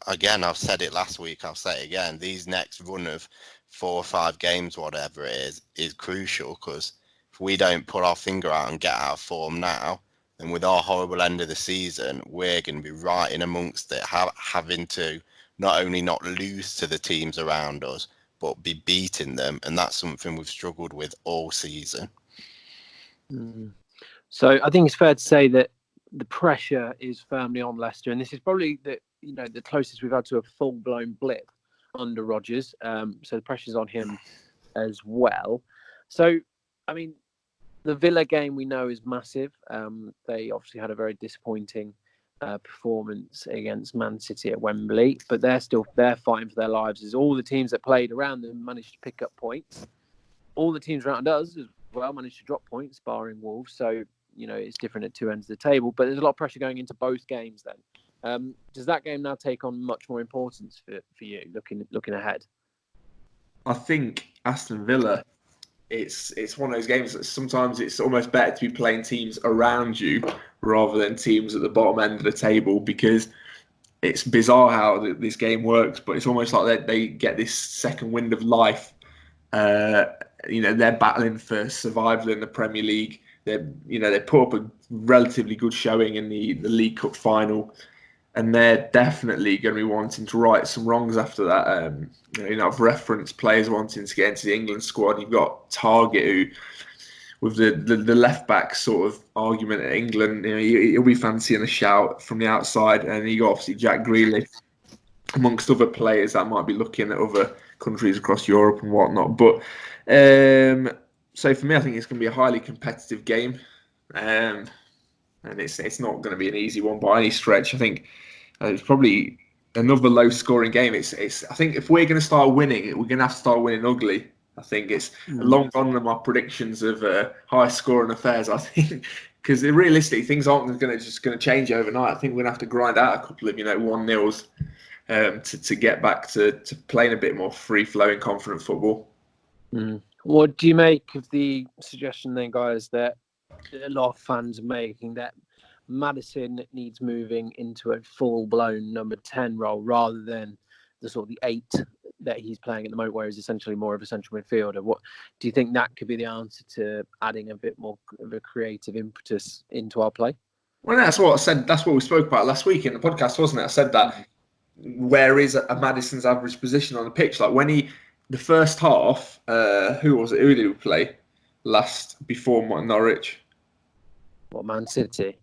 again, I've said it last week, I'll say it again, these next run of 4 or 5 games, whatever it is crucial, because if we don't put our finger out and get out of form now, then with our horrible end of the season, we're going to be right in amongst it, having to not only not lose to the teams around us, but be beating them. And that's something we've struggled with all season. So I think it's fair to say that the pressure is firmly on Leicester. And this is probably the closest we've had to a full-blown blip under Rodgers. So the pressure's on him as well. So, I mean, the Villa game we know is massive. They obviously had a very disappointing performance against Man City at Wembley, but they're fighting for their lives. As all the teams that played around them managed to pick up points. All the teams around us as well managed to drop points, barring Wolves. So, it's different at 2 ends of the table, but there's a lot of pressure going into both games then. Does that game now take on much more importance for you looking ahead? I think Aston Villa, it's one of those games that sometimes it's almost better to be playing teams around you rather than teams at the bottom end of the table, because it's bizarre how this game works, but it's almost like they get this second wind of life. They're battling for survival in the Premier League. They put up a relatively good showing in the League Cup final, and they're definitely going to be wanting to right some wrongs after that. I've referenced players wanting to get into the England squad. You've got Target, who, with the left back sort of argument at England, he'll be fancying a shout from the outside, and you got obviously Jack Grealish, amongst other players that might be looking at other countries across Europe and whatnot. But so for me, I think it's going to be a highly competitive game, and it's not going to be an easy one by any stretch. I think it's probably another low-scoring game. I think if we're going to start winning, we're going to have to start winning ugly. I think it's long gone than my predictions of high-scoring affairs. I think because realistically, things aren't going to change overnight. I think we're going to have to grind out a couple of 1-0s to get back to playing a bit more free-flowing, confident football. What do you make of the suggestion then, guys, that a lot of fans are making, that Maddison needs moving into a full-blown number 10 role rather than the sort of the 8 that he's playing at the moment, where he's essentially more of a central midfielder? What do you think that could be the answer to adding a bit more of a creative impetus into our play? Well, that's what I said. That's what we spoke about last week in the podcast, wasn't it? I said that where is a Maddison's average position on the pitch? Like when the first half, who was it? Who did we play before Norwich? What, Man City?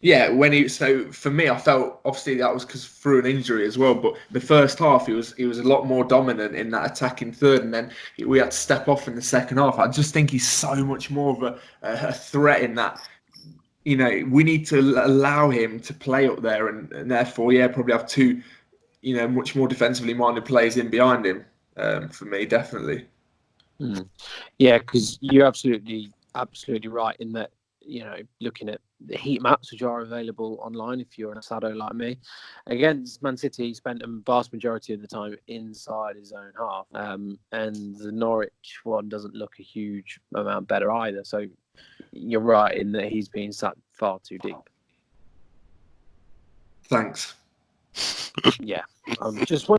Yeah, so for me, I felt obviously that was because through an injury as well. But the first half, he was a lot more dominant in that attacking third, and then we had to step off in the second half. I just think he's so much more of a threat in that. We need to allow him to play up there, and therefore, probably have 2, much more defensively minded players in behind him. For me, definitely. Yeah, because you're absolutely right in that. Looking at the heat maps which are available online, if you're an Asado like me, against Man City, he spent a vast majority of the time inside his own half, and the Norwich one doesn't look a huge amount better either. So you're right in that he's being sat far too deep. Thanks. Yeah, just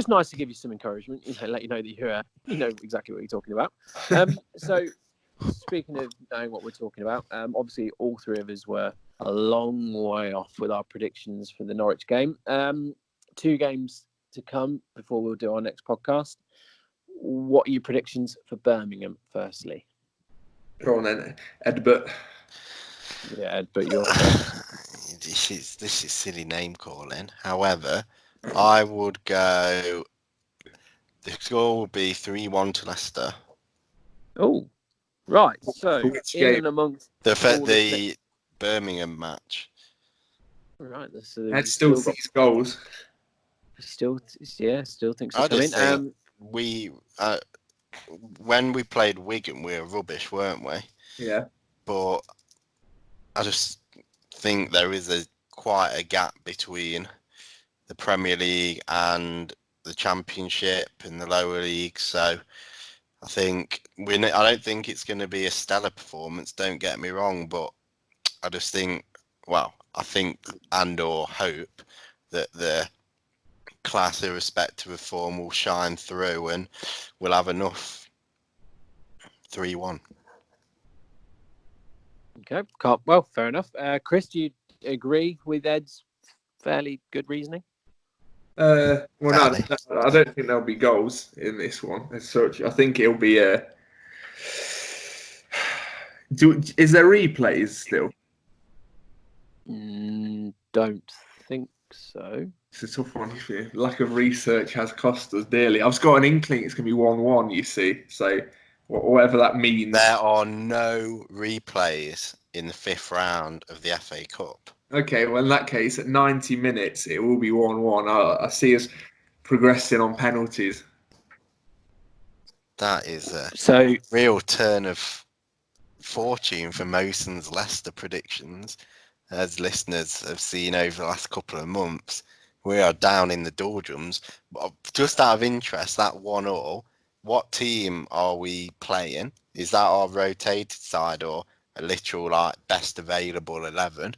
nice to give you some encouragement. Let you know that you know exactly what you're talking about. So. Speaking of knowing what we're talking about, obviously all 3 of us were a long way off with our predictions for the Norwich game. 2 games to come before we'll do our next podcast. What are your predictions for Birmingham, firstly? Go on then, Edbert. Yeah, Edbert, you're This is silly name calling. However, I would go. The score will be 3-1 to Leicester. Oh. Right, so and amongst the Birmingham match. Right, Ed still 6 goals. Still think so. I just think we when we played Wigan, we were rubbish, weren't we? Yeah. But I just think there is quite a gap between the Premier League and the Championship and the lower league. So I think I don't think it's going to be a stellar performance. Don't get me wrong, but I just think, I think and/or hope that the class, irrespective of form, will shine through and we'll have enough 3-1. Okay, well, fair enough. Chris, do you agree with Ed's fairly good reasoning? No, I don't think there'll be goals in this one as such. I think it'll be is there replays still? Don't think so. It's a tough one. Lack of research has cost us dearly. I've got an inkling it's going to be 1-1, you see. So whatever that means. There are no replays in the 5th round of the FA Cup. Okay, well, in that case, at 90 minutes, it will be 1-1. I see us progressing on penalties. That is a real turn of fortune for Moson's Leicester predictions. As listeners have seen over the last couple of months, we are down in the doldrums. But just out of interest, that 1-1, what team are we playing? Is that our rotated side or a literal best available 11?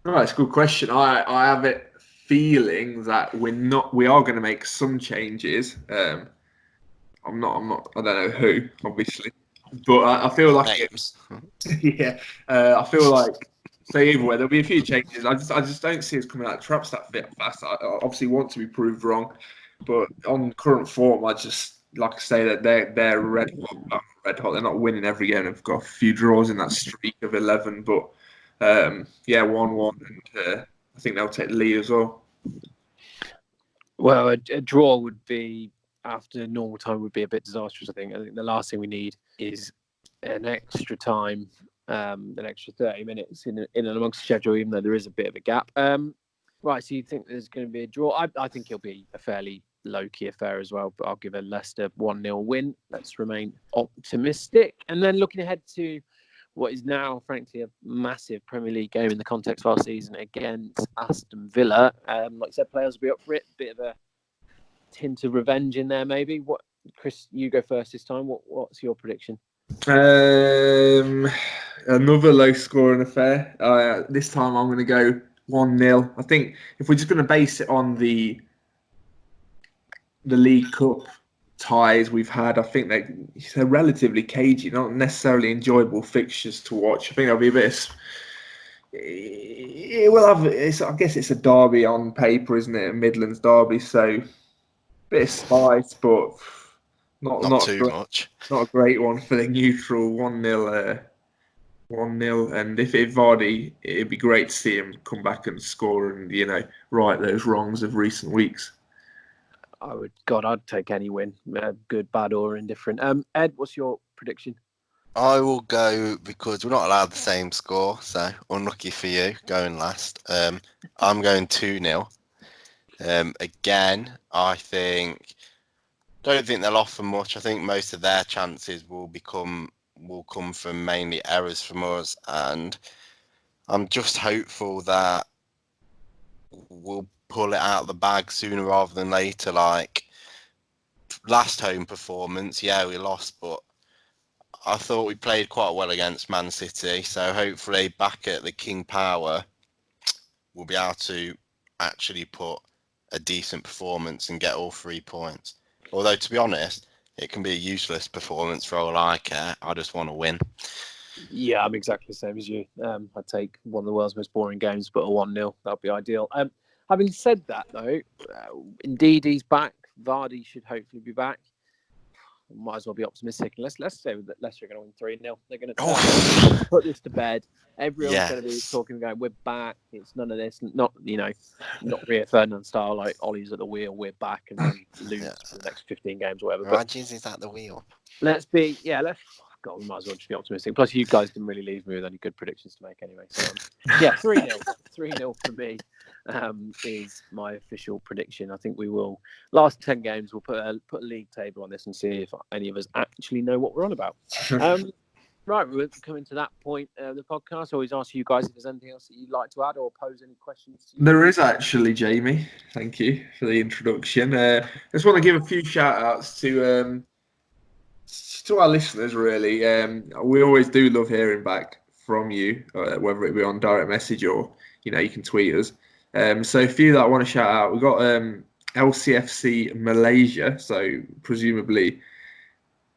Oh, it's a good question. I have a feeling that we are going to make some changes. I don't know who, obviously, but I feel like names. I feel like either way there'll be a few changes. I just don't see us coming out of traps that bit fast. I obviously want to be proved wrong, but on current form, I just like I say that they're red hot. They're not winning every game. They've got a few draws in that streak of 11, but 1-1, and I think they'll take the lead as well. Well, a draw would be, after normal time, would be a bit disastrous. I think the last thing we need is an extra time, an extra 30 minutes in and amongst the schedule, even though there is a bit of a gap. Right, so you think there's going to be a draw? I think it'll be a fairly low-key affair as well, but I'll give a Leicester 1-0 win. Let's remain optimistic. And then looking ahead to what is now, frankly, a massive Premier League game in the context of our season against Aston Villa. Like I said, players will be up for it. Bit of a tint of revenge in there, maybe. What, Chris? You go first this time. What's your prediction? Another low-scoring affair. This time, I'm going to go 1-0. I think if we're just going to base it on the League Cup ties we've had, I think they're relatively cagey, not necessarily enjoyable fixtures to watch. I think there'll be a bit of. It will have. I guess it's a derby on paper, isn't it? A Midlands derby, so a bit of spice, but not too much. Not a great one for the neutral. 1-0. 1-0, and if Vardy, it'd be great to see him come back and score and right those wrongs of recent weeks. I'd take any win, good, bad, or indifferent. Ed, what's your prediction? I will go, because we're not allowed the same score, so unlucky for you going last. I'm going 2-0. Again, I don't think they'll offer much. I think most of their chances will come from mainly errors from us, and I'm just hopeful that we'll pull it out of the bag sooner rather than later. Like last home performance, we lost, but I thought we played quite well against Man City, so hopefully back at the King Power we'll be able to actually put a decent performance and get all 3 points. Although, to be honest, it can be a useless performance for all I care. I just want to win. Yeah, I'm exactly the same as you. I'd take one of the world's most boring games, but a 1-0, that'd be ideal. Having said that, though, indeed he's back. Vardy should hopefully be back. Might as well be optimistic. Let's say that Leicester are going to win 3-0. They're going to put this to bed. Everyone's going to be talking, going, "We're back." It's none of this. Not Rio Ferdinand style, like Ollie's at the wheel. We're back, and then lose for the next 15 games or whatever. Rodgers is at the wheel. Let's be. God, we might as well just be optimistic. Plus, you guys didn't really leave me with any good predictions to make anyway. So, yeah, 3-0. 3-0 for me is my official prediction. I think we will, last 10 games, we'll put a league table on this and see if any of us actually know what we're on about. Right, we're coming to that point of the podcast. I always ask you guys if there's anything else that you'd like to add or pose any questions to you. There is actually, Jamie. Thank you for the introduction. I just want to give a few shout-outs to our listeners, really. We always do love hearing back from you, whether it be on direct message or, you can tweet us. So a few that I want to shout out. We've got LCFC Malaysia, so presumably,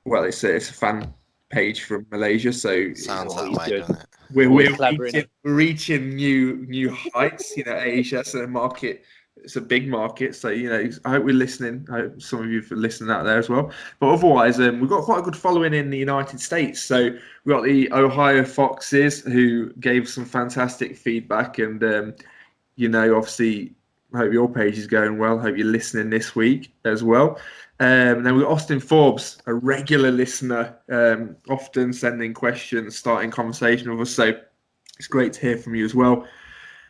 well, it's a fan page from Malaysia, so sounds that way, doesn't it? We're reaching new heights. Asia's a market. It's a big market, so I hope we're listening. I hope some of you are listening out there as well. But otherwise, we've got quite a good following in the United States. So we've got the Ohio Foxes who gave some fantastic feedback, and obviously, I hope your page is going well. I hope you're listening this week as well. And then we've got Austin Forbes, a regular listener, often sending questions, starting conversation with us. So it's great to hear from you as well.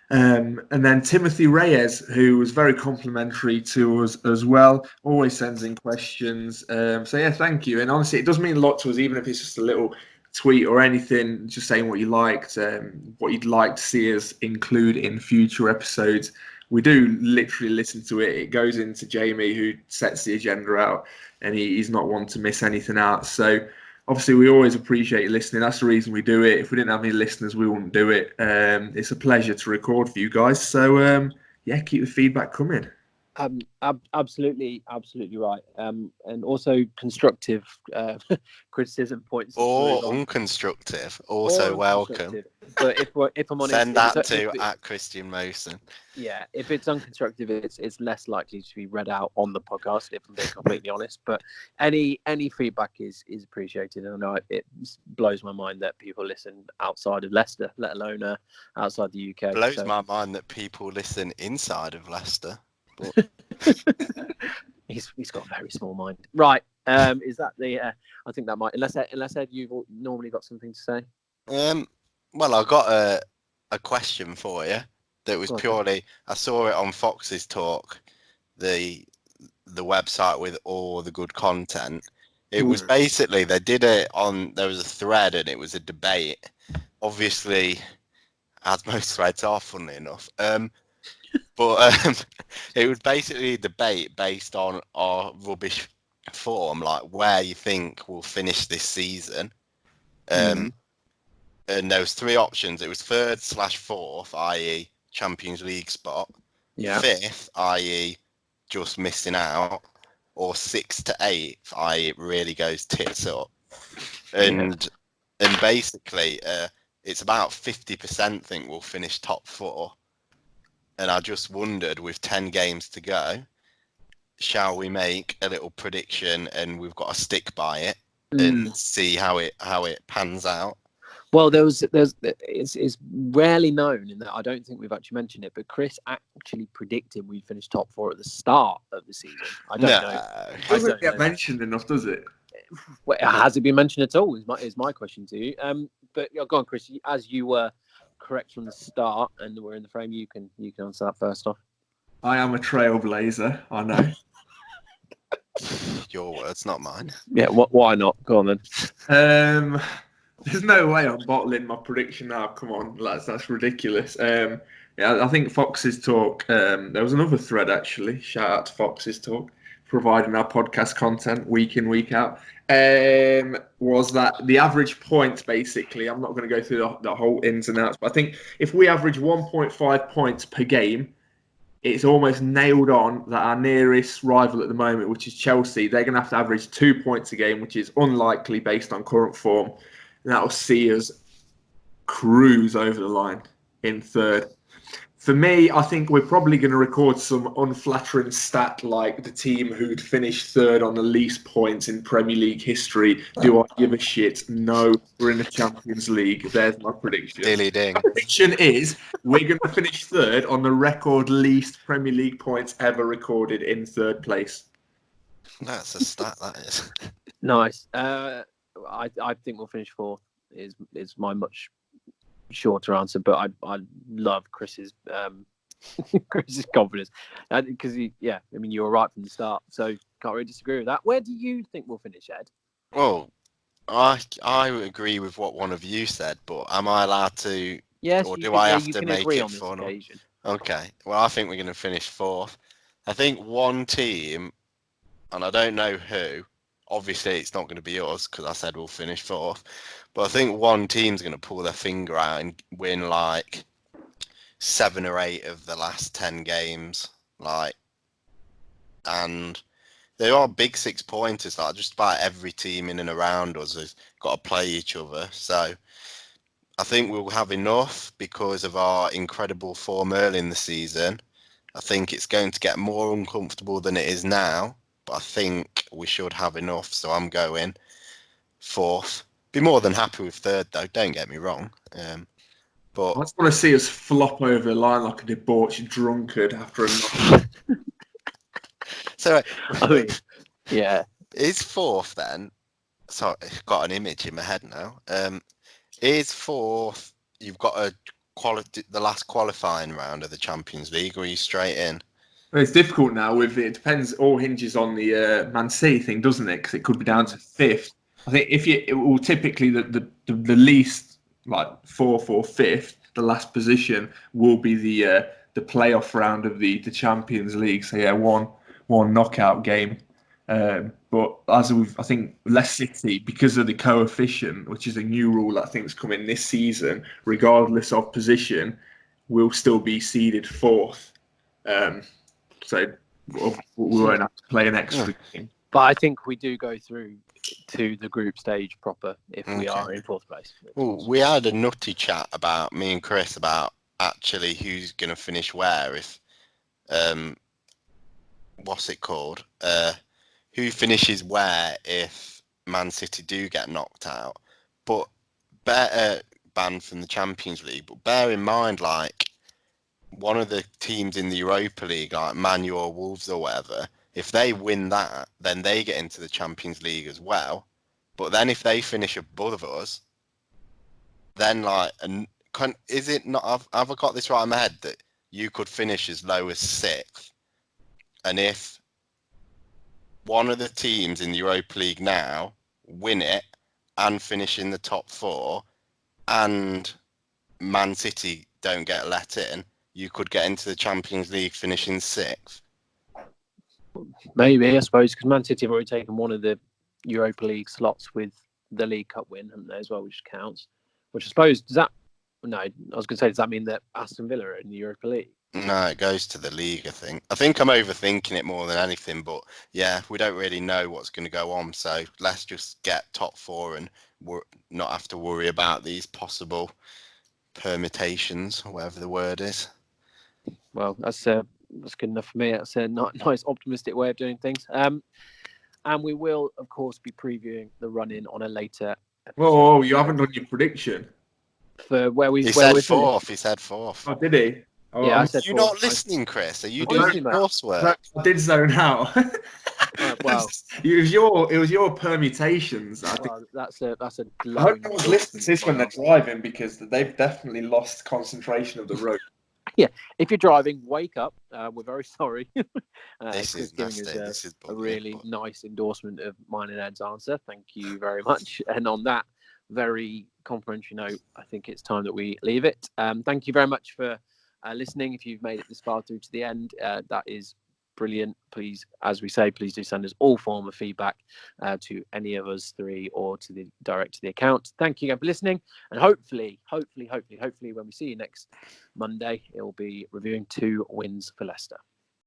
And then Timothy Reyes, who was very complimentary to us as well, always sends in questions. So yeah, thank you. And honestly, it does mean a lot to us, even if it's just a little tweet or anything, just saying what you liked, what you'd like to see us include in future episodes. We do literally listen to it. It goes into Jamie, who sets the agenda out, and he's not one to miss anything out. So obviously, we always appreciate you listening. That's the reason we do it. If we didn't have any listeners, we wouldn't do it. It's a pleasure to record for you guys. So yeah, keep the feedback coming. Absolutely right. And also constructive criticism points. Or unconstructive, also welcome. But if I'm honest, send that to at Christian Mosen. Yeah, if it's unconstructive, it's less likely to be read out on the podcast, if I'm being completely honest. But any feedback is appreciated. And I know it blows my mind that people listen outside of Leicester, let alone outside the UK. Blows my mind that people listen inside of Leicester. He's got a very small mind. Right. Is that the I think that might, unless Ed, you've normally got something to say. Well, I got a question for you that was purely, I saw it on Fox's Talk, the website with all the good content. It was basically, they did it on, there was a thread and it was a debate. Obviously, as most threads are, funnily enough. But it was basically a debate based on our rubbish form, like where you think we'll finish this season. And there was 3 options. It was 3rd/4th, i.e. Champions League spot. Yeah. 5th, i.e. just missing out. Or 6th to 8th, i.e. it really goes tits up. And basically, it's about 50% think we'll finish top 4. And I just wondered, with 10 games to go, shall we make a little prediction, and we've got to stick by it and see how it pans out? Well, it's rarely known in that I don't think we've actually mentioned it, but Chris actually predicted we'd finish top 4 at the start of the season. I don't know. It doesn't get mentioned enough, does it? Well, has it been mentioned at all? Is my question to you. But go on, Chris. As you were correct from the start, and we're in the frame, you can answer that first off. I am a trailblazer, I know. Your words, not mine. Yeah, why not? Go on then. There's no way I'm bottling my prediction now. Come on, lads, that's ridiculous. Yeah, I think Fox's Talk. There was another thread actually. Shout out to Fox's Talk, providing our podcast content week in, week out. Was that the average points, basically? I'm not going to go through the whole ins and outs, but I think if we average 1.5 points per game, it's almost nailed on that our nearest rival at the moment, which is Chelsea, they're going to have to average 2 points a game, which is unlikely based on current form. And that'll see us cruise over the line in 3rd. For me, I think we're probably going to record some unflattering stat like the team who'd finished 3rd on the least points in Premier League history. Do I give a shit? No, we're in the Champions League. There's my prediction. Dilly ding. My prediction is we're going to finish 3rd on the record least Premier League points ever recorded in 3rd place. That's a stat, that is. Nice. I think we'll finish fourth. Is my much shorter answer, but I love Chris's Chris's confidence because you were right from the start, so can't really disagree with that. Where do you think we'll finish, Ed? Well, I agree with what one of you said, but am I allowed to? Yes, or do I have to make agree it on this fun? occasion. Okay. Well, I think we're going to finish fourth. I think one team, and I don't know who. Obviously, it's not going to be us because I said we'll finish fourth. But I think one team's going to pull their finger out and win like 7 or 8 of the last 10 games. And they are big 6-pointers. Like just about every team in and around us has got to play each other. So I think we'll have enough because of our incredible form early in the season. I think it's going to get more uncomfortable than it is now, but I think we should have enough. So I'm going fourth. Be more than happy with third, though. Don't get me wrong. But I just want to see us flop over the line like a debauched drunkard after a knock. So, yeah. Is fourth then? Sorry, got an image in my head now. Is fourth? You've got the last qualifying round of the Champions League, or are you straight in? Well, it's difficult now. With it depends. All hinges on the Man City thing, doesn't it? Because it could be down to fifth. I think it will typically the least like fourth or fifth, the last position will be the playoff round of the Champions League. So yeah, one knockout game. But I think Leicester City, because of the coefficient, which is a new rule I think is coming this season, regardless of position, will still be seeded fourth. So we won't have to play an extra game. But I think we do go through to the group stage proper if we are in fourth place. Well, we had a nutty chat about me and Chris about actually who's going to finish where if what's it called? Who finishes where if Man City do get knocked out? But banned from the Champions League. But bear in mind, like one of the teams in the Europa League, like Man U or Wolves or whatever, if they win that, then they get into the Champions League as well. But then if they finish above us, then is it not? Have I got this right in my head that you could finish as low as 6th, and if one of the teams in the Europa League now win it and finish in the top 4, and Man City don't get let in, you could get into the Champions League finishing 6th. Maybe, I suppose, because Man City have already taken one of the Europa League slots with the League Cup win, haven't they, as well, which counts. Which I suppose, does that mean that Aston Villa are in the Europa League? No, it goes to the league, I think. I think I'm overthinking it more than anything, but yeah, we don't really know what's going to go on, so let's just get top 4 and not have to worry about these possible permutations, or whatever the word is. Well, that's good enough for me. That's a nice optimistic way of doing things. And we will, of course, be previewing the run-in on a later episode. Whoa, you haven't done your prediction. For where we... He said fourth. He said fourth. Oh, did he? Oh, yeah, I said you're fourth. not listening, Chris. Are you doing coursework? I did zone out. Well, it was your permutations. I think. That's a I hope no one's listening to this when they're driving, because they've definitely lost concentration of the road. Yeah, if you're driving, wake up. We're very sorry. This is giving nasty. us This is a really nice endorsement of mine and Ed's answer. Thank you very much. And on that very complimentary note, I think it's time that we leave it. Thank you very much for listening. If you've made it this far through to the end, that is brilliant. Please, as we say, please do send us all form of feedback to any of us 3 or direct to the account. Thank you again for listening, and hopefully when we see you next Monday, it will be reviewing 2 wins for Leicester.